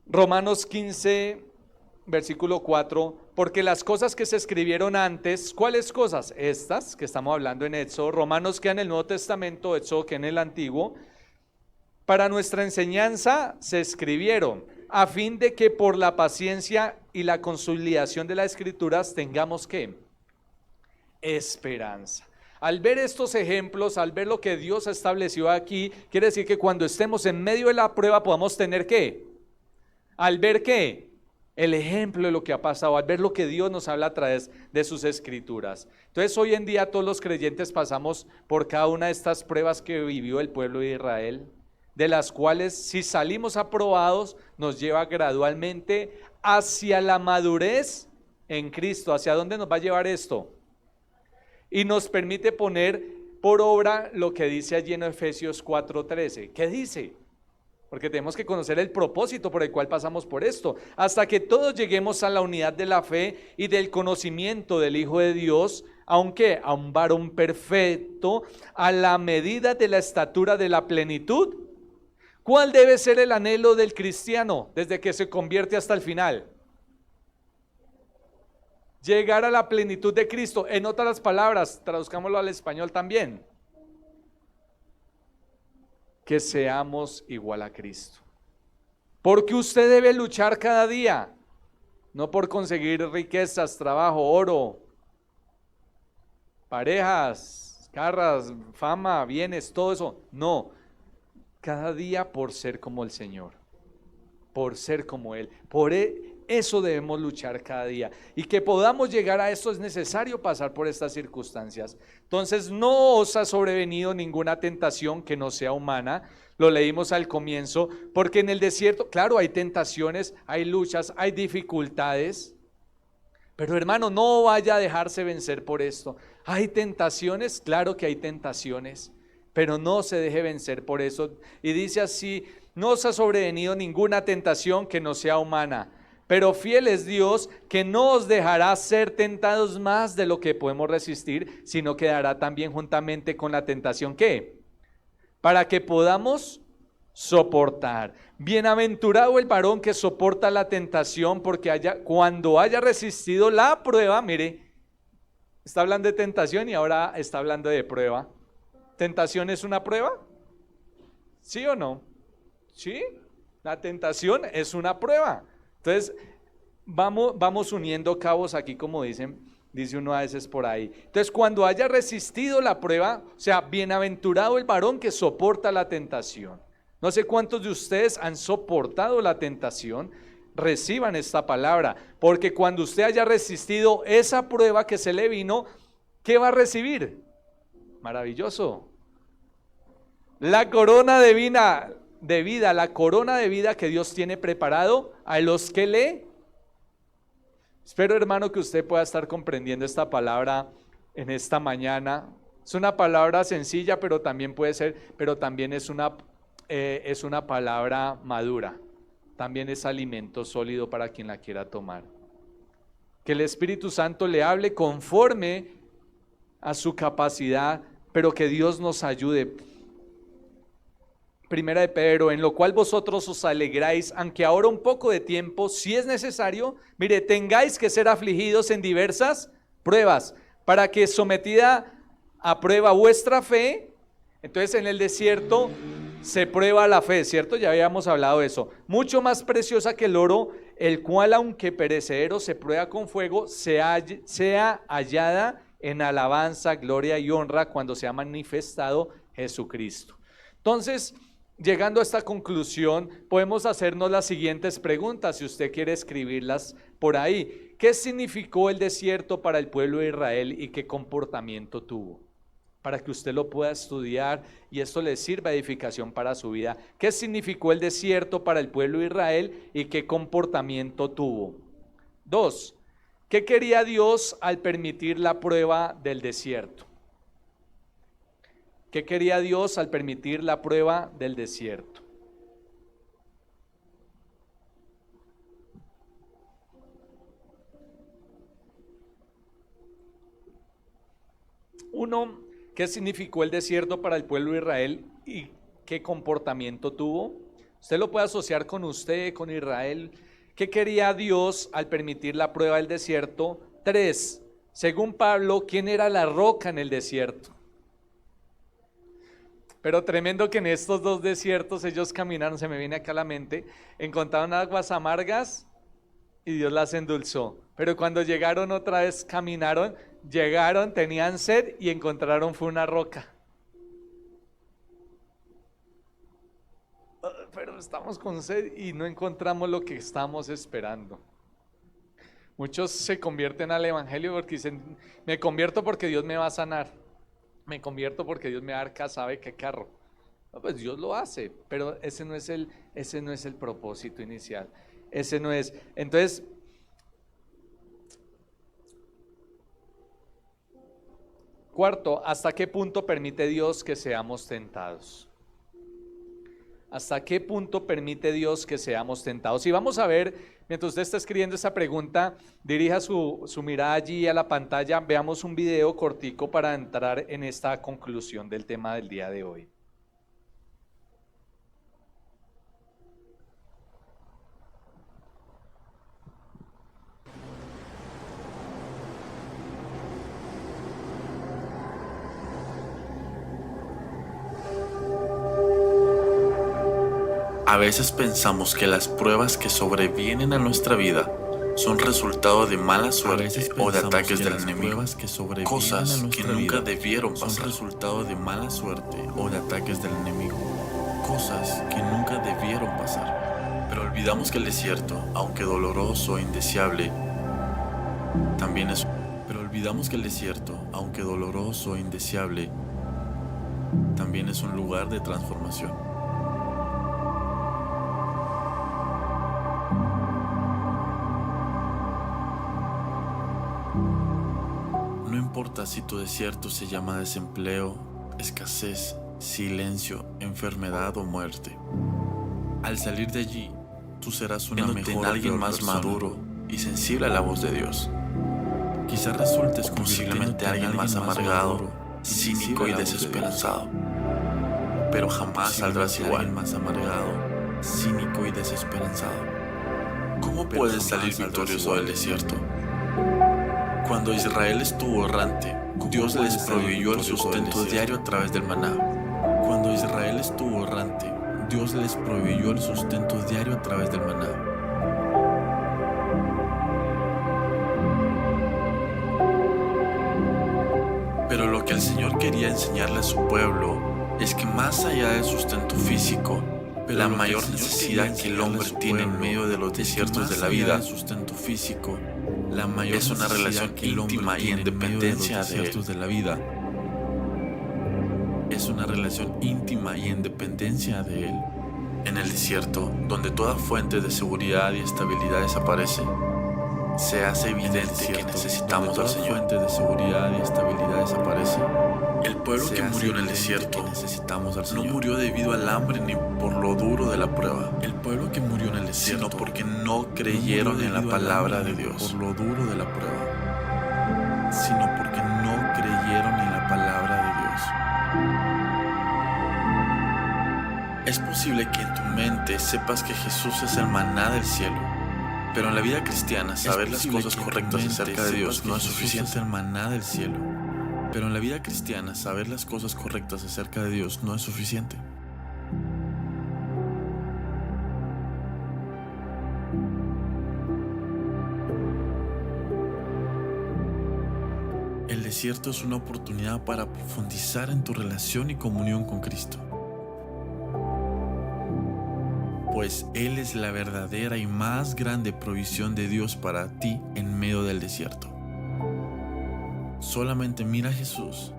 Romanos 15, versículo 4, porque las cosas que se escribieron antes, ¿cuáles cosas? Estas que estamos hablando en Éxodo. Romanos queda en el Nuevo Testamento, Éxodo queda en el Antiguo. Para nuestra enseñanza se escribieron, a fin de que por la paciencia y la consolidación de las Escrituras tengamos ¿qué? Esperanza. Al ver estos ejemplos, al ver lo que Dios estableció aquí, quiere decir que cuando estemos en medio de la prueba podamos tener ¿qué? Al ver ¿qué? El ejemplo de lo que ha pasado, al ver lo que Dios nos habla a través de sus Escrituras. Entonces hoy en día todos los creyentes pasamos por cada una de estas pruebas que vivió el pueblo de Israel, de las cuales si salimos aprobados nos lleva gradualmente hacia la madurez en Cristo. ¿Hacia dónde nos va a llevar esto? Y nos permite poner por obra lo que dice allí en Efesios 4:13. ¿Qué dice? Porque tenemos que conocer el propósito por el cual pasamos por esto, hasta que todos lleguemos a la unidad de la fe y del conocimiento del Hijo de Dios, aunque a un varón perfecto, a la medida de la estatura de la plenitud. ¿Cuál debe ser el anhelo del cristiano desde que se convierte hasta el final? Llegar a la plenitud de Cristo. En otras palabras, traduzcámoslo al español también. Que seamos igual a Cristo. Porque usted debe luchar cada día, no por conseguir riquezas, trabajo, oro, parejas, carras, fama, bienes, todo eso. No, cada día por ser como el Señor, por ser como Él. Eso debemos luchar cada día. Y que podamos llegar a esto es necesario pasar por estas circunstancias. Entonces no os ha sobrevenido ninguna tentación que no sea humana. Lo leímos al comienzo, porque en el desierto, claro, hay tentaciones, hay luchas, hay dificultades. Pero hermano, no vaya a dejarse vencer por esto. Hay tentaciones, claro que hay tentaciones, pero no se deje vencer por eso. Y dice así: no os ha sobrevenido ninguna tentación que no sea humana, pero fiel es Dios, que no os dejará ser tentados más de lo que podemos resistir, sino que dará también juntamente con la tentación, ¿qué? Para que podamos soportar. Bienaventurado el varón que soporta la tentación, porque cuando haya resistido la prueba, mire, está hablando de tentación y ahora está hablando de prueba. ¿Tentación es una prueba? ¿Sí o no? Sí, la tentación es una prueba. Entonces, vamos uniendo cabos aquí, como dice uno a veces por ahí. Entonces, cuando haya resistido la prueba, o sea, bienaventurado el varón que soporta la tentación. No sé cuántos de ustedes han soportado la tentación. Reciban esta palabra, porque cuando usted haya resistido esa prueba que se le vino, ¿qué va a recibir? Maravilloso. La corona de vida, la corona de vida que Dios tiene preparado a los que le... Espero, hermano, que usted pueda estar comprendiendo esta palabra en esta mañana. Es una palabra sencilla, pero también es una palabra madura. También es alimento sólido para quien la quiera tomar. Que el Espíritu Santo le hable conforme a su capacidad, pero que Dios nos ayude. Primera de Pedro: en lo cual vosotros os alegráis, aunque ahora un poco de tiempo, si es necesario, mire, tengáis que ser afligidos en diversas pruebas, para que sometida a prueba vuestra fe. Entonces en el desierto se prueba la fe, ¿cierto? Ya habíamos hablado de eso. Mucho más preciosa que el oro, el cual aunque perecedero se prueba con fuego, sea hallada en alabanza, gloria y honra cuando se ha manifestado Jesucristo. Entonces, llegando a esta conclusión, podemos hacernos las siguientes preguntas, si usted quiere escribirlas por ahí. ¿Qué significó el desierto para el pueblo de Israel y qué comportamiento tuvo? Para que usted lo pueda estudiar y esto le sirva de edificación para su vida. ¿Qué significó el desierto para el pueblo de Israel y qué comportamiento tuvo? 2. ¿Qué quería Dios al permitir la prueba del desierto? ¿Qué quería Dios al permitir la prueba del desierto? Uno, ¿qué significó el desierto para el pueblo de Israel y qué comportamiento tuvo? Usted lo puede asociar con usted, con Israel. ¿Qué quería Dios al permitir la prueba del desierto? 3, según Pablo, ¿quién era la roca en el desierto? Pero tremendo que en estos dos desiertos ellos caminaron, se me viene acá a la mente, encontraron aguas amargas y Dios las endulzó. Pero cuando llegaron otra vez, llegaron, tenían sed y encontraron fue una roca. Pero estamos con sed y no encontramos lo que estamos esperando. Muchos se convierten al evangelio porque dicen: me convierto porque Dios me va a sanar. Me convierto porque Dios me va a dar casa, ¿sabe qué carro? No, pues Dios lo hace, pero ese no es el propósito inicial. Ese no es. Entonces, cuarto, ¿hasta qué punto permite Dios que seamos tentados? ¿Hasta qué punto permite Dios que seamos tentados? Y vamos a ver, mientras usted está escribiendo esta pregunta, dirija su mirada allí a la pantalla, veamos un video cortico para entrar en esta conclusión del tema del día de hoy. A veces pensamos que las pruebas que sobrevienen a nuestra vida son resultado de mala suerte o de ataques del enemigo, cosas que nunca debieron pasar. Son resultado de mala suerte o de ataques del enemigo, cosas que nunca debieron pasar. Pero olvidamos que el desierto, aunque doloroso e indeseable, también es un lugar de transformación. No importa si tu desierto se llama desempleo, escasez, silencio, enfermedad o muerte. Al salir de allí, tú serás una mejor alguien más maduro y sensible a la voz de Dios. Quizás resultes posiblemente alguien más amargado, cínico y desesperanzado, pero jamás saldrás igual. ¿Cómo puedes salir victorioso del desierto? Cuando Israel estuvo errante, Dios les proveyó el sustento diario a través del maná. Pero lo que el Señor quería enseñarle a su pueblo es que más allá del sustento físico, la mayor necesidad que el hombre tiene en medio de los desiertos de la vida es una relación íntima y en dependencia de Él. En el desierto, donde toda fuente de seguridad y estabilidad desaparece, se hace evidente que necesitamos al Señor. El pueblo que murió en el desierto no murió debido al hambre ni por lo duro de la prueba, sino porque no creyeron en la palabra de Dios. Es posible que en tu mente sepas que Jesús es el maná del cielo, pero en la vida cristiana saber las cosas correctas acerca de Dios no es suficiente. El desierto es una oportunidad para profundizar en tu relación y comunión con Cristo, pues Él es la verdadera y más grande provisión de Dios para ti en medio del desierto. Solamente mira a Jesús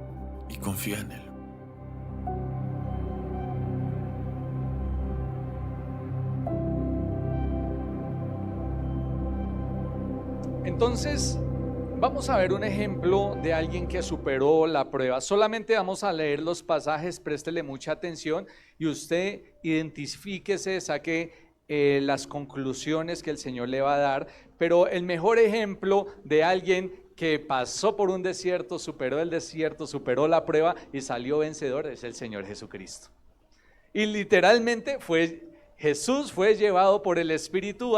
y confía en Él. Entonces, vamos a ver un ejemplo de alguien que superó la prueba. Solamente vamos a leer los pasajes, préstele mucha atención y usted identifíquese, saque las conclusiones que el Señor le va a dar. Pero el mejor ejemplo de alguien que pasó por un desierto, superó el desierto, superó la prueba y salió vencedor es el Señor Jesucristo. Y literalmente Jesús fue llevado por el Espíritu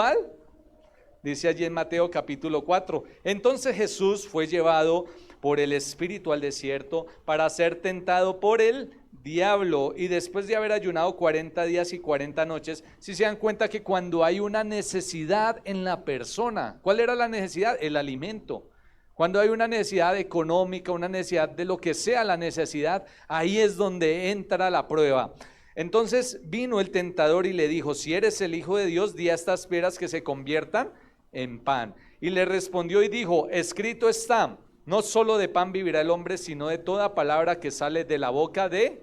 dice allí en Mateo capítulo 4. Entonces Jesús fue llevado por el Espíritu al desierto para ser tentado por el diablo. Y después de haber ayunado 40 días y 40 noches, si se dan cuenta que cuando hay una necesidad en la persona, ¿cuál era la necesidad? El alimento. Cuando hay una necesidad económica, una necesidad de lo que sea la necesidad, ahí es donde entra la prueba. Entonces vino el tentador y le dijo: si eres el Hijo de Dios, di a estas piedras que se conviertan en pan. Y le respondió y dijo: escrito está, no solo de pan vivirá el hombre, sino de toda palabra que sale de la boca de...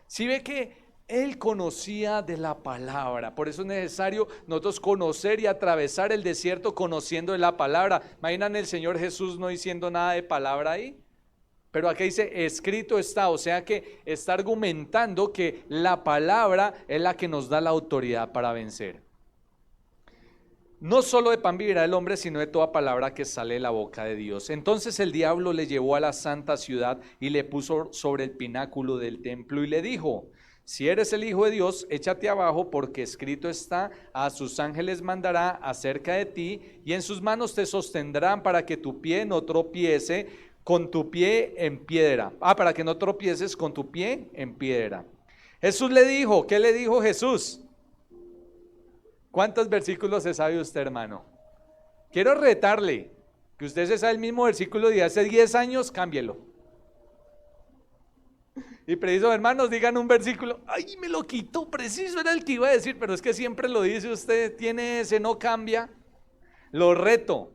Si ve que él conocía de la palabra, por eso es necesario nosotros conocer y atravesar el desierto conociendo de la palabra. Imaginan el Señor Jesús no diciendo nada de palabra ahí, pero aquí dice escrito está, o sea que está argumentando que la palabra es la que nos da la autoridad para vencer. No solo de pan vivirá el hombre, sino de toda palabra que sale de la boca de Dios. Entonces el diablo le llevó a la santa ciudad y le puso sobre el pináculo del templo y le dijo: si eres el Hijo de Dios, échate abajo, porque escrito está, a sus ángeles mandará acerca de ti, y en sus manos te sostendrán para que tu pie no tropiece con tu pie en piedra. Para que no tropieces con tu pie en piedra. Jesús le dijo, ¿qué le dijo Jesús? ¿Cuántos versículos se sabe usted, hermano? Quiero retarle, que usted se sabe el mismo versículo de hace 10 años, cámbielo. Y preciso, hermanos, digan un versículo. Ay, me lo quitó, preciso era el que iba a decir, pero es que siempre lo dice usted, tiene ese, no cambia. Lo reto.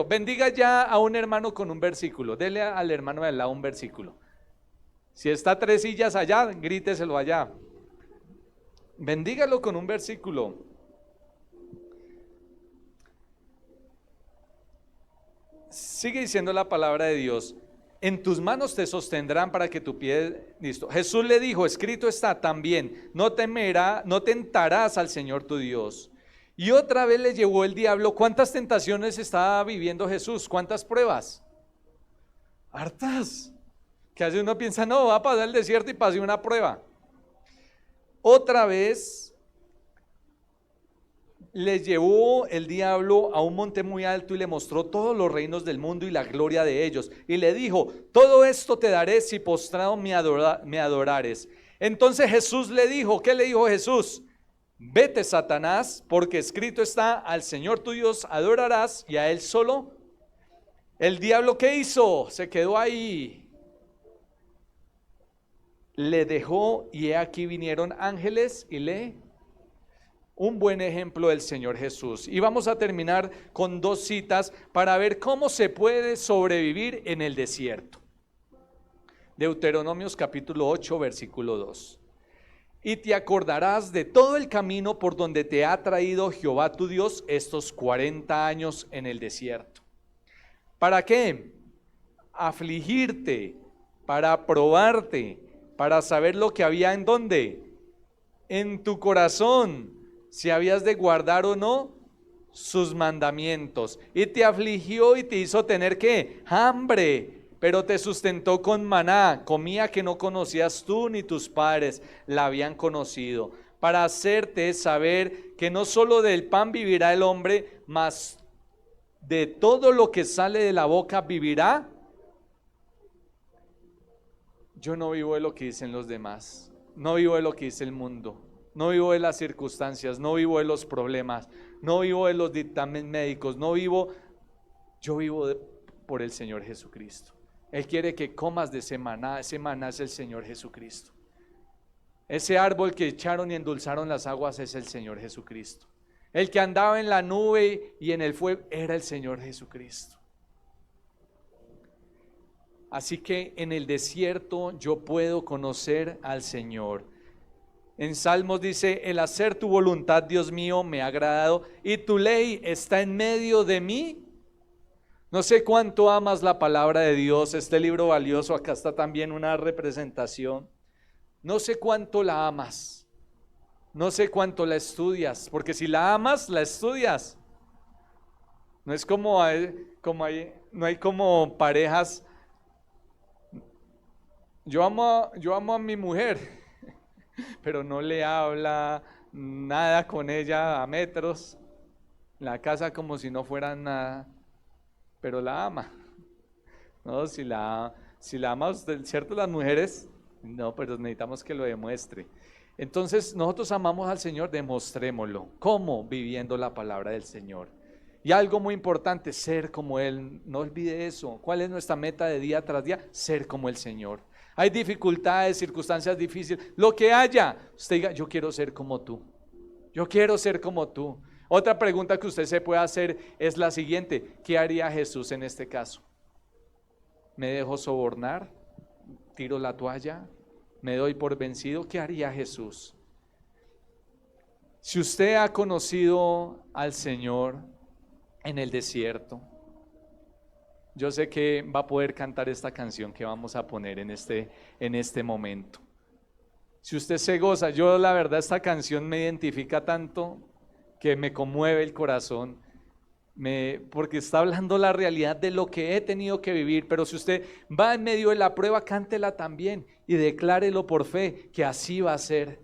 Bendiga ya a un hermano con un versículo. Dele al hermano de al lado un versículo. Si está 3 sillas allá, gríteselo allá. Bendígalo con un versículo. Sigue diciendo la palabra de Dios. En tus manos te sostendrán para que tu pie, listo. Jesús le dijo, escrito está también, no tentarás al Señor tu Dios. Y otra vez le llevó el diablo. ¿Cuántas tentaciones estaba viviendo Jesús? ¿Cuántas pruebas? Hartas. Que hace uno piensa, no, va a pasar el desierto y pase una prueba. Otra vez les llevó el diablo a un monte muy alto y le mostró todos los reinos del mundo y la gloria de ellos. Y le dijo, todo esto te daré si postrado me adorares. Entonces Jesús le dijo, ¿qué le dijo Jesús? Vete, Satanás, porque escrito está, al Señor tu Dios adorarás y a Él solo. El diablo, ¿qué hizo? Se quedó ahí. Le dejó y he aquí vinieron ángeles y un buen ejemplo del Señor Jesús. Y vamos a terminar con 2 citas para ver cómo se puede sobrevivir en el desierto. Deuteronomios capítulo 8, versículo 2. Y te acordarás de todo el camino por donde te ha traído Jehová tu Dios estos 40 años en el desierto. ¿Para qué? Afligirte, para probarte, para saber lo que había en dónde, en tu corazón, si habías de guardar o no sus mandamientos. Y te afligió y te hizo tener ¿qué? Hambre, pero te sustentó con maná, comida que no conocías tú ni tus padres la habían conocido, para hacerte saber que no solo del pan vivirá el hombre, mas de todo lo que sale de la boca vivirá. Yo no vivo de lo que dicen los demás, no vivo de lo que dice el mundo, no vivo de las circunstancias, no vivo de los problemas, no vivo de los dictámenes médicos, yo vivo por el Señor Jesucristo. Él quiere que comas de ese maná es el Señor Jesucristo. Ese árbol que echaron y endulzaron las aguas es el Señor Jesucristo. El que andaba en la nube y en el fuego era el Señor Jesucristo. Así que en el desierto yo puedo conocer al Señor. En Salmos dice, el hacer tu voluntad, Dios mío, me ha agradado y tu ley está en medio de mí. No sé cuánto amas la palabra de Dios, este libro valioso, acá está también una representación. No sé cuánto la amas, no sé cuánto la estudias, porque si la amas, la estudias. No es no hay como parejas. Yo amo a mi mujer, pero no le habla nada con ella a metros, la casa como si no fuera nada, pero la ama. No, si la ama usted, ¿cierto? Las mujeres, no, pero necesitamos que lo demuestre. Entonces nosotros amamos al Señor, demostrémoslo. ¿Cómo? Viviendo la palabra del Señor. Y algo muy importante, ser como Él. No olvide eso. ¿Cuál es nuestra meta de día tras día? Ser como el Señor. Hay dificultades, circunstancias difíciles, lo que haya, usted diga, yo quiero ser como tú. Yo quiero ser como tú. Otra pregunta que usted se puede hacer es la siguiente: ¿qué haría Jesús en este caso? ¿Me dejo sobornar? ¿Tiro la toalla? ¿Me doy por vencido? ¿Qué haría Jesús? Si usted ha conocido al Señor en el desierto, yo sé que va a poder cantar esta canción que vamos a poner en este momento. Si usted se goza, yo la verdad esta canción me identifica tanto que me conmueve el corazón, porque está hablando la realidad de lo que he tenido que vivir. Pero si usted va en medio de la prueba, cántela también y declárelo por fe que así va a ser.